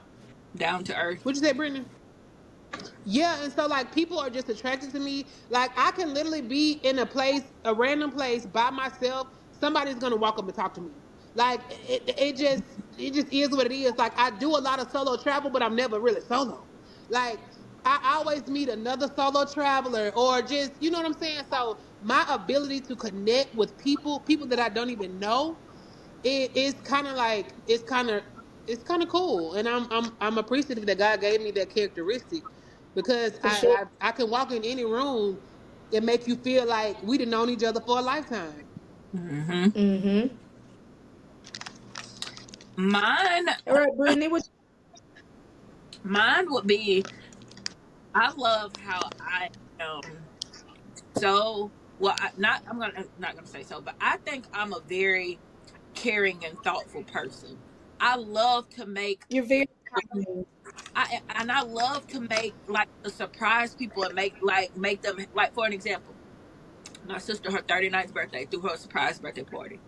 Down to earth. What'd you say, Brittany? Yeah, and so like people are just attracted to me. Like I can literally be in a place, a random place by myself. Somebody's gonna walk up and talk to me. Like it just is what it is. Like I do a lot of solo travel, but I'm never really solo. Like I always meet another solo traveler or just you know what I'm saying. So my ability to connect with people that I don't even know, it's kind of like it's kind of cool, and I'm appreciative that God gave me that characteristic because For sure. I can walk in any room and make you feel like we'd have known each other for a lifetime. Hmm. Mm-hmm. Mine, All right, Brittany, what mine would be, I love how I am so well. I'm not gonna say so, but I think I'm a very caring and thoughtful person. I love to make you're very kind. I love to make like to surprise people and make them, like, for an example. My sister, her 39th birthday, threw her a surprise birthday party.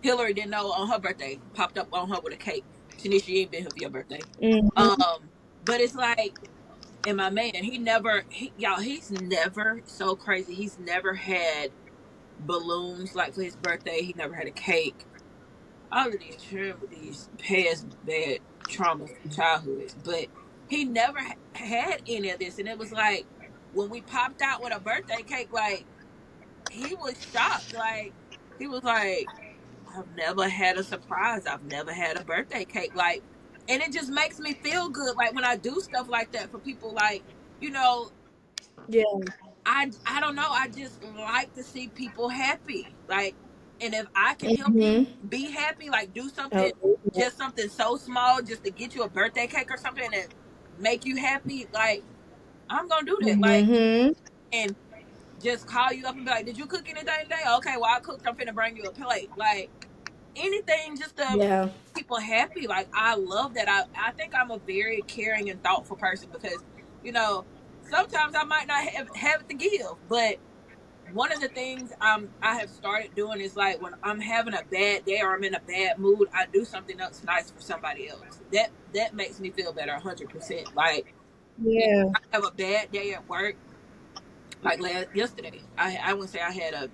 Hillary didn't know on her birthday, popped up on her with a cake. She knew she ain't been here for your birthday. Mm-hmm. But it's like, and my man, he's never, so crazy. He's never had balloons like for his birthday. He never had a cake. All of these past bad traumas from childhood, but he never had any of this. And it was like when we popped out with a birthday cake, like he was shocked. Like he was like, "I've never had a surprise. I've never had a birthday cake." Like, and it just makes me feel good. Like when I do stuff like that for people, like, you know, Yeah. I don't know. I just like to see people happy. Like, and if I can help you Mm-hmm. be happy, like do something, Oh, just something so small, just to get you a birthday cake or something and make you happy, like I'm gonna do that. Like, mm-hmm. and just call you up and be like, "Did you cook anything today?" Okay, well I cooked. I'm finna bring you a plate. Like anything, just to Yeah. people happy. Like I love that. I think I'm a very caring and thoughtful person because you know sometimes I might not have it to give, but one of the things I have started doing is like when I'm having a bad day or I'm in a bad mood, I do something else nice for somebody else. That makes me feel better 100%. Like if Yeah. I have a bad day at work, like yesterday, I wouldn't say I had a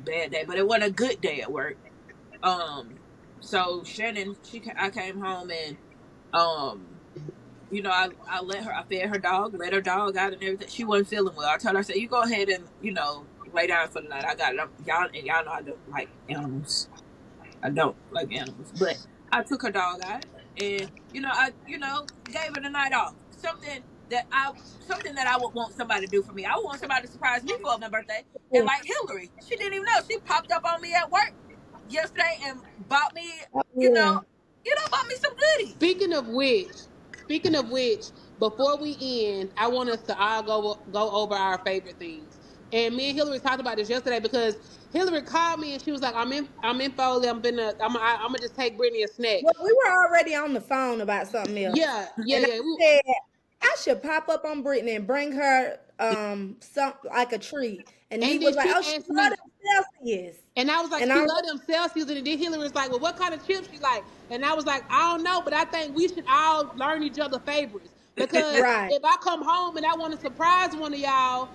bad day, but it wasn't a good day at work. So Shannon, I came home and um I let her, I fed her dog, let her dog out and everything. She wasn't feeling well. I told her, I said, you go ahead and, lay down for the night. I got it. Y'all know I don't like animals. I don't like animals. But I took her dog out and, gave her the night off. Something that I would want somebody to do for me. I would want somebody to surprise me for my birthday. And like Hillary, she didn't even know. She popped up on me at work yesterday and bought me, Oh, you know, yeah. bought me some goodies. Speaking of which, before we end, I want us to all go over our favorite things. And me and Hillary talked about this yesterday because Hillary called me and she was like, I'm in Foley. I'm gonna just take Brittany a snack. Well, we were already on the phone about something else. Yeah, yeah, And yeah. I said I should pop up on Brittany and bring her some like a treat. And Nee And then was like, she "Oh, she asked love me, them Celsius." and I was like, And I she was loved them Celsius. And then Hillary was like, well, what kind of chips she like? And I was like, I don't know, but I think we should all learn each other favorites. like, Because right. if I come home and I want to surprise one of y'all,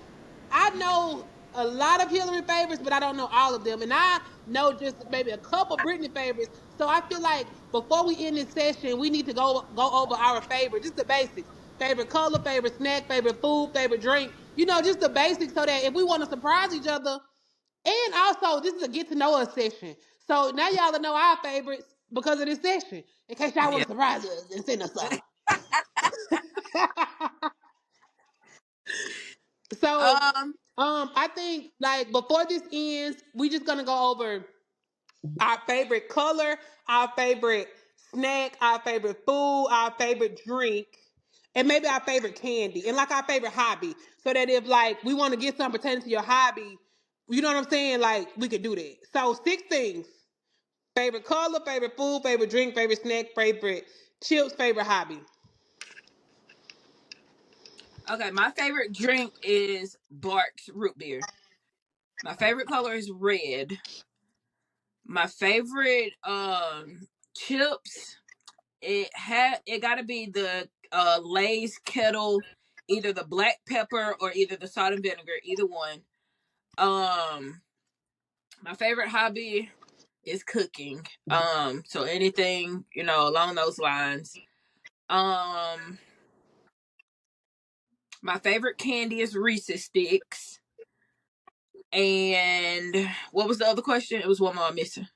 I know a lot of Hillary favorites, but I don't know all of them. And I know just maybe a couple Brittany favorites. So I feel like before we end this session, we need to go over our favorites, just the basics. Favorite color, favorite snack, favorite food, favorite drink. Just the basics so that if we want to surprise each other, and also, this is a get to know us session. So now y'all know our favorites because of this session. In case y'all want Yeah. to surprise us and send us some. So, um I think like before this ends, we just gonna go over our favorite color, our favorite snack, our favorite food, our favorite drink, and maybe our favorite candy, and like our favorite hobby. So that if like we want to get something pertaining to your hobby, you know what I'm saying? Like we could do that. So 6 things. Favorite color, favorite food, favorite drink, favorite snack, favorite chips, favorite hobby. okay, my favorite drink is Barks root beer. My favorite color is red. My favorite chips, it got to be the Lay's kettle, either the black pepper or either the salt and vinegar, either one. Um my favorite hobby is cooking. So anything, along those lines. Um my favorite candy is Reese's sticks. And what was the other question? It was one more I'm missing. My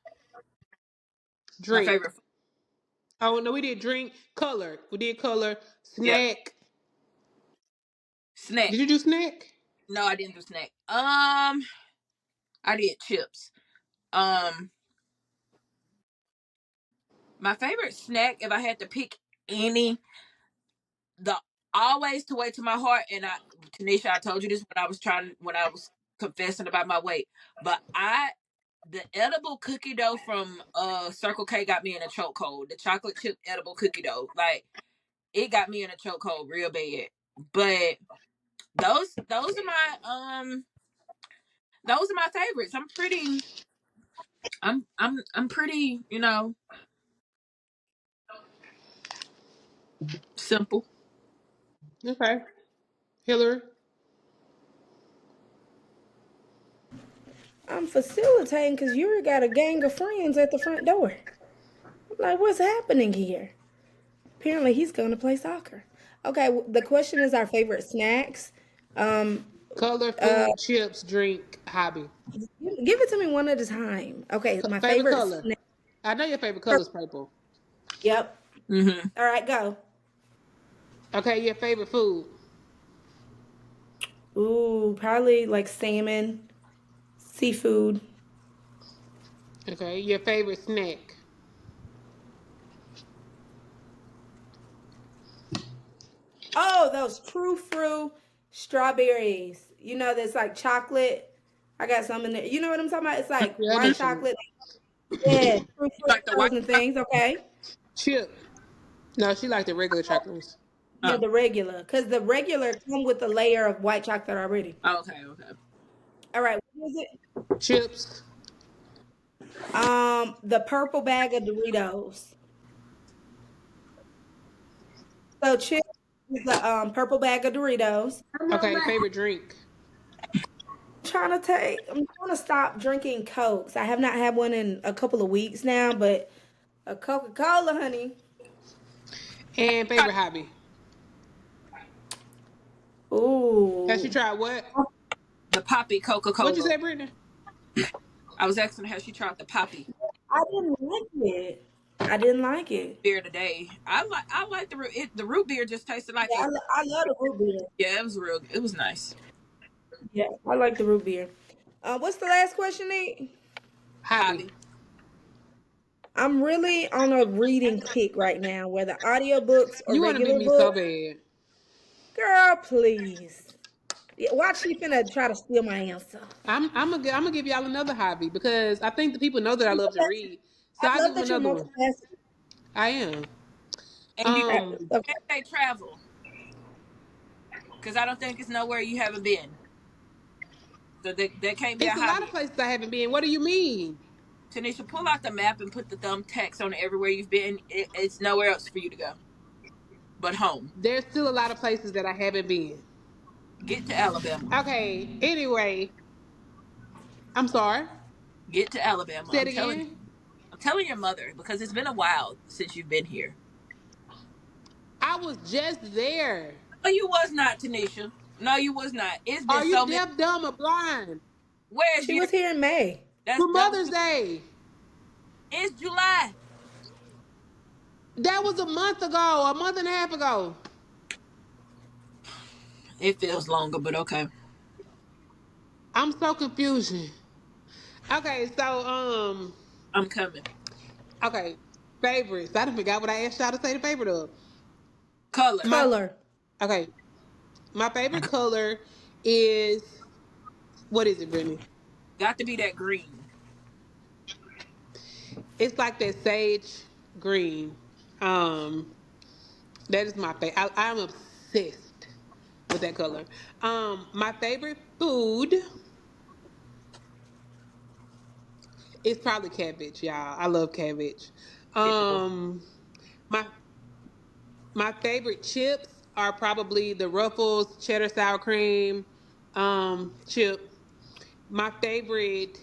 Drink. favorite Oh no, we did drink. Color. We did color. Yep. Snack. Snack. Did you do snack? No, I didn't do snack. I did chips. Um, my favorite snack, if I had to pick any, the always to wait to my heart, and Tanisha, I told you this when I was confessing about my weight, but the edible cookie dough from Circle K got me in a chokehold. The chocolate chip edible cookie dough, like it got me in a chokehold real bad. But those are my favorites. I'm pretty, simple. Okay. Hillary. I'm facilitating because Yuri got a gang of friends at the front door. I'm like, what's happening here? Apparently, he's going to play soccer. Okay, the question is our favorite snacks. Um, Color, food, chips, drink, hobby. give it to me one at a time. Okay, my Favorite favorite color. snack. I know your favorite color is purple. Yep. Mm-hmm. All right, go. Okay, your favorite food. Ooh, probably like salmon, seafood. Okay, your favorite snack. Oh, those true fruit strawberries. You know, that's like chocolate. I got some in there. You know what I'm talking about? It's like Yeah, I know white what you mean. chocolate. Yeah, true fruit Like the white. frozen things. Okay. Chip. No, she liked the regular chocolate ones. Yeah, Oh, the regular. Because the regular come with a layer of white chocolate already. okay, okay. All right, what is it? Chips. The purple bag of Doritos. So chips is the purple bag of Doritos. Okay, favorite drink. I'm trying to stop drinking Cokes. I have not had one in a couple of weeks now, but a Coca-Cola, honey. And favorite hobby. Has she Ooh. tried what? The Poppy What'd you Coca-Cola. say, Brittany? I was asking her, has she tried the Poppy I didn't like it. I didn't like it. beer today? I like the root beer just tasted like Yeah, a I love the root beer. yeah, it was nice. Yeah, I like the root beer. What's the last question, Nate? Hobby. Hobby. I'm really on a reading kick right now, whether audiobooks or You want to beat regular me so books. bad. Girl, please. Yeah, watch she finna try to steal my answer. I'm gonna give y'all another hobby because I think the people know that I love to read. So I I'll give love them that you're another one. multifaceted. I am. And you Um, Okay. can't say travel because I don't think it's nowhere you haven't been. So that can't be a it's a lot of hobby. places I haven't been. What do you mean? Tanisha, pull out the map and put the thumbtacks on everywhere you've been. It's nowhere else for you to go but home. There's still a lot of places that I haven't been. Get to Alabama. Okay. Anyway, I'm sorry. Get to Alabama. Say it again. I'm telling your mother because it's been a while since you've been here. I was just there. No, you was not, Tanisha. No, you was not. It's been Are you so many. deaf, dumb, or blind? Where's She year? was here in May. That's For that was Mother's Day. it's July. That was a month ago, a month and a half ago. It feels longer, but okay. I'm so confused. Okay, so I'm coming. okay, favorites. I done forgot what I asked y'all to say the favorite of. Color. My Color. okay, my favorite color is what is it, Brittany? Got to be that green. It's like that sage green. Um, that is my favorite. I'm obsessed with that color. My favorite food is probably cabbage, y'all. I love cabbage. Typical. My my favorite chips are probably the Ruffles cheddar sour cream chip. My favorite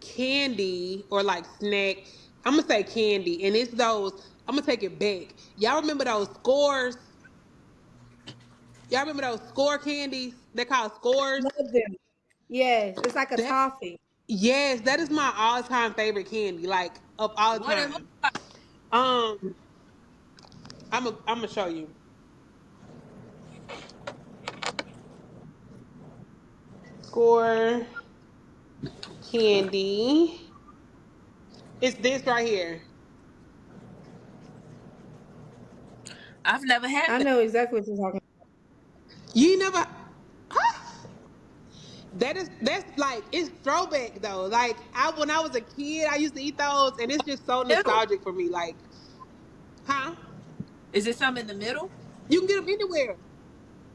candy or like snack, I'm gonna say candy, and it's those. I'm gonna take it back. Y'all remember those scores? Y'all remember those score candies? They're called scores. Love them. Yes, it's like a That toffee. yes, that is my all-time favorite candy, like of all What it look time. like? Um, I'm gonna show you score candy. It's this right here. I've never had I that. know exactly what you're talking You never. That's like it's throwback though. Like I when I was a kid, I used to eat those, and it's just so Middle. nostalgic for me. Like, huh? Is it some in the middle? You can get them anywhere.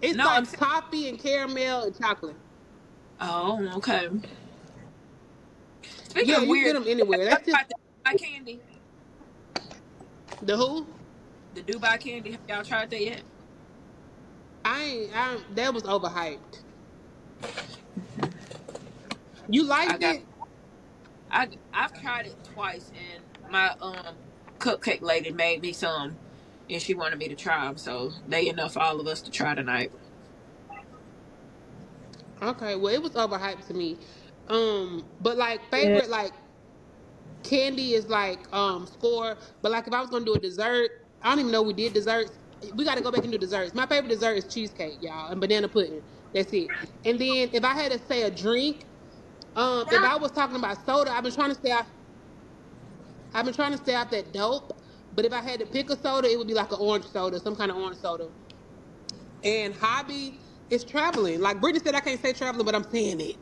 It's No, I'm like saying. toffee and caramel and chocolate. Oh, okay. Speaking Yeah, of you can get weird, them anywhere. y'all That's just tried the Dubai candy. the who? The Dubai candy. Have y'all tried that yet? That was overhyped. You I liked got. it? I've tried it twice, and my cupcake lady made me some, and she wanted me to try them. So they enough for all of us to try tonight. Okay, well it was overhyped to me. But like about. favorite like candy is like score. But like if I was gonna do a dessert, I don't even know we did desserts. We got to go back and do desserts. My favorite dessert is cheesecake, y'all, and banana pudding. That's it. And then if I had to say a drink, if I was talking about soda, I've been trying to stay out that dope. But if I had to pick a soda, it would be like an orange soda, some kind of orange soda. And hobby is traveling. Like Brittany said, I can't say traveling, but I'm saying it.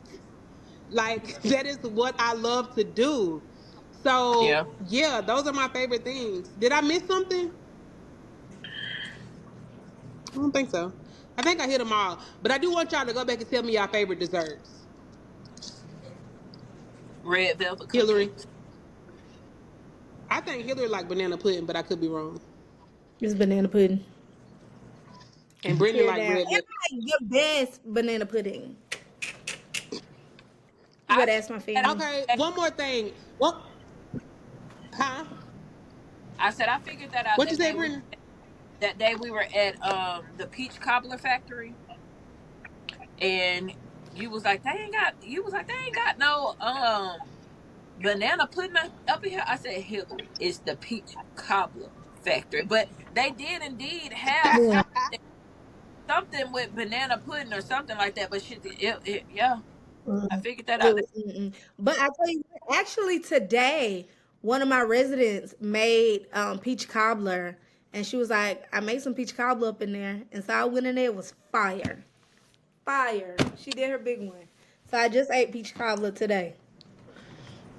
Like that is what I love to do. Yeah. So yeah, those are my favorite things. Did I miss something? I don't think so. I think I hit them all. But I do want y'all to go back and tell me your favorite desserts. Red velvet Hillary. cupcakes. I think Hillary like banana pudding, but I could be wrong. It's banana pudding. And Brittany Tear like down. And red velvet. I like the best banana pudding. You I better figured ask my that family. Okay, out. one more thing. What? Huh? I said I figured that out What you say, Brittany? that day we were at the peach cobbler factory, and you was like they ain't got no banana pudding up in here. I said, Hillary, it's the peach cobbler factory, but they did indeed have Yeah. something with banana pudding or something like that. But shit, yeah, I Mm. figured that It out. was, but I tell you, what, actually today, one of my residents made peach cobbler, and she was like, "I made some peach cobbler up in there," and so I went in there. It was fire, fire. She did her big one, so I just ate peach cobbler today.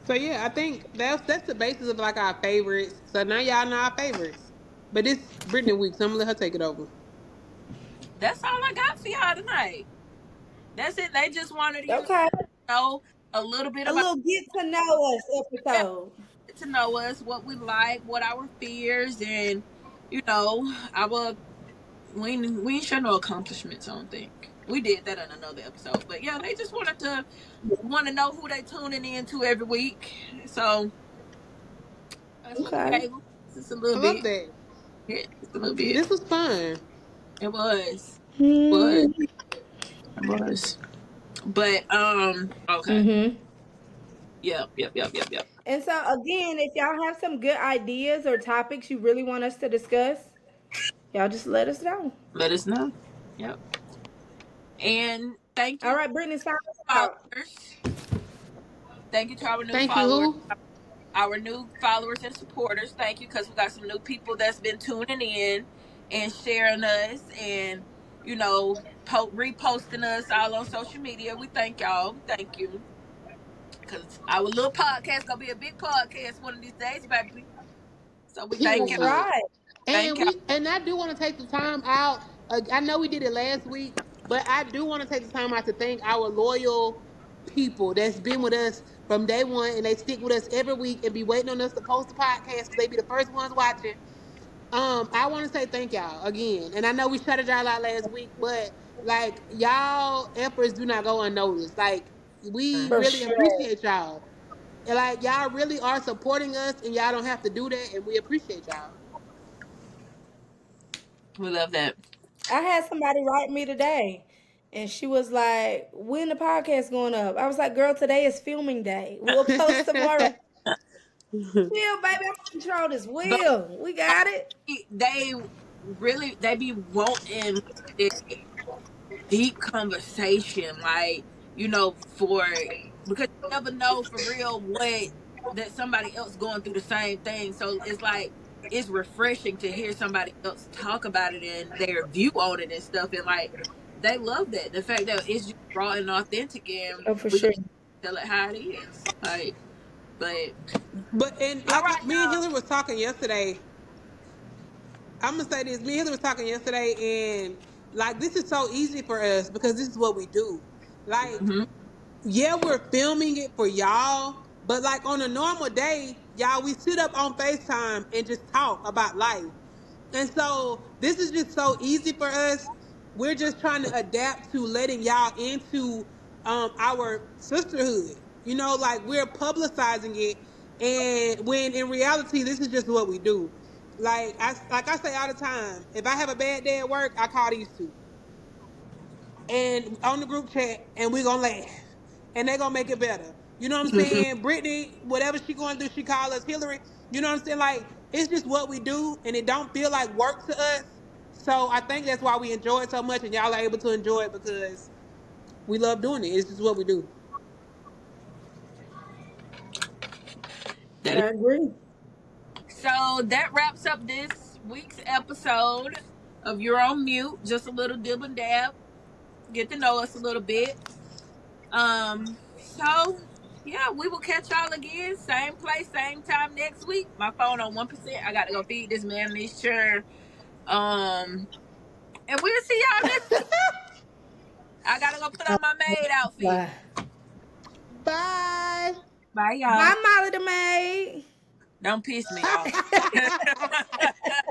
So yeah, I think that's the basis of like our favorites. So now y'all know our favorites. But it's Brittany week, so I'm gonna let her take it over. That's all I got for y'all tonight. That's it. They just wanted you Okay, to know a little bit a about little get to know us episode. get to know us, what we like, what our fears, and you know, our we ain't share no accomplishments. I don't think we did that in another episode. But yeah, they just wanted to want to know who they tuning in to every week. So that's what we Okay. gave them. Just a little I love bit. that. Yeah, just a little bit. This was fun. It was. Was. Mm-hmm. It was. But okay. Yep. And so again, if y'all have some good ideas or topics you really want us to discuss, y'all just let us know. Let us know. Yep. And thank All you, right, Brittany, sign us out. followers. Thank you to our new Thank you, followers. who? Our new followers and supporters. Thank you, because we got some new people that's been tuning in and sharing us and reposting us all on social media. We thank y'all. We thank you, because our little podcast gonna be a big podcast one of these days, baby. So we thank That's y'all. Period. right. Thank And y'all. I do want to take the time out. I know we did it last week, but I do want to take the time out to thank our loyal people that's been with us from day one, and they stick with us every week and be waiting on us to post the podcast because they be the first ones watching. I want to say thank y'all again, and I know we shutted y'all out last week, but like y'all efforts do not go unnoticed. Like we For Mhm. really sure. appreciate y'all, and like y'all really are supporting us, and y'all don't have to do that, and we appreciate y'all. We love that. I had somebody write me today, and she was like, "When the podcast going up?" I was like, "Girl, today is filming day. We'll post tomorrow." Chill, baby. I'm gonna control this But wheel. We got it. they really they be wanting deep conversation, like for because you never know for real what that somebody else going through the same thing. So it's like it's refreshing to hear somebody else talk about it and their view on it and stuff. And like they love that the fact that it's just raw and authentic, and Oh, for we sure. gonna tell it how it is. Like, but But and all like right, me and y'all. Hillary was talking yesterday. I'm gonna say this. Me and Hillary was talking yesterday, and like this is so easy for us because this is what we do. Like, Hmm. yeah, we're filming it for y'all, but like on a normal day, y'all, we sit up on FaceTime and just talk about life. And so this is just so easy for us. We're just trying to adapt to letting y'all into our sisterhood. You know, like we're publicizing it, and when in reality, this is just what we do. Like I say all the time, if I have a bad day at work, I call these two and on the group chat, and we gonna laugh, and they gonna make it better. You know what I'm saying? Brittany, whatever she going through, she call us Hillary. You know what I'm saying? Like it's just what we do, and it don't feel like work to us. So I think that's why we enjoy it so much, and y'all are able to enjoy it because we love doing it. It's just what we do. That is. I agree. So that wraps up this week's episode of You're on Mute. Just a little dib and dab. Get to know us a little bit. So yeah, we will catch y'all again. Same place, same time next week. My phone on 1%. I gotta go feed this man this churn. And we'll see y'all next week. I gotta go put on my maid outfit. Bye. Bye. Bye, y'all. Bye, Molly the maid. Don't piss me off.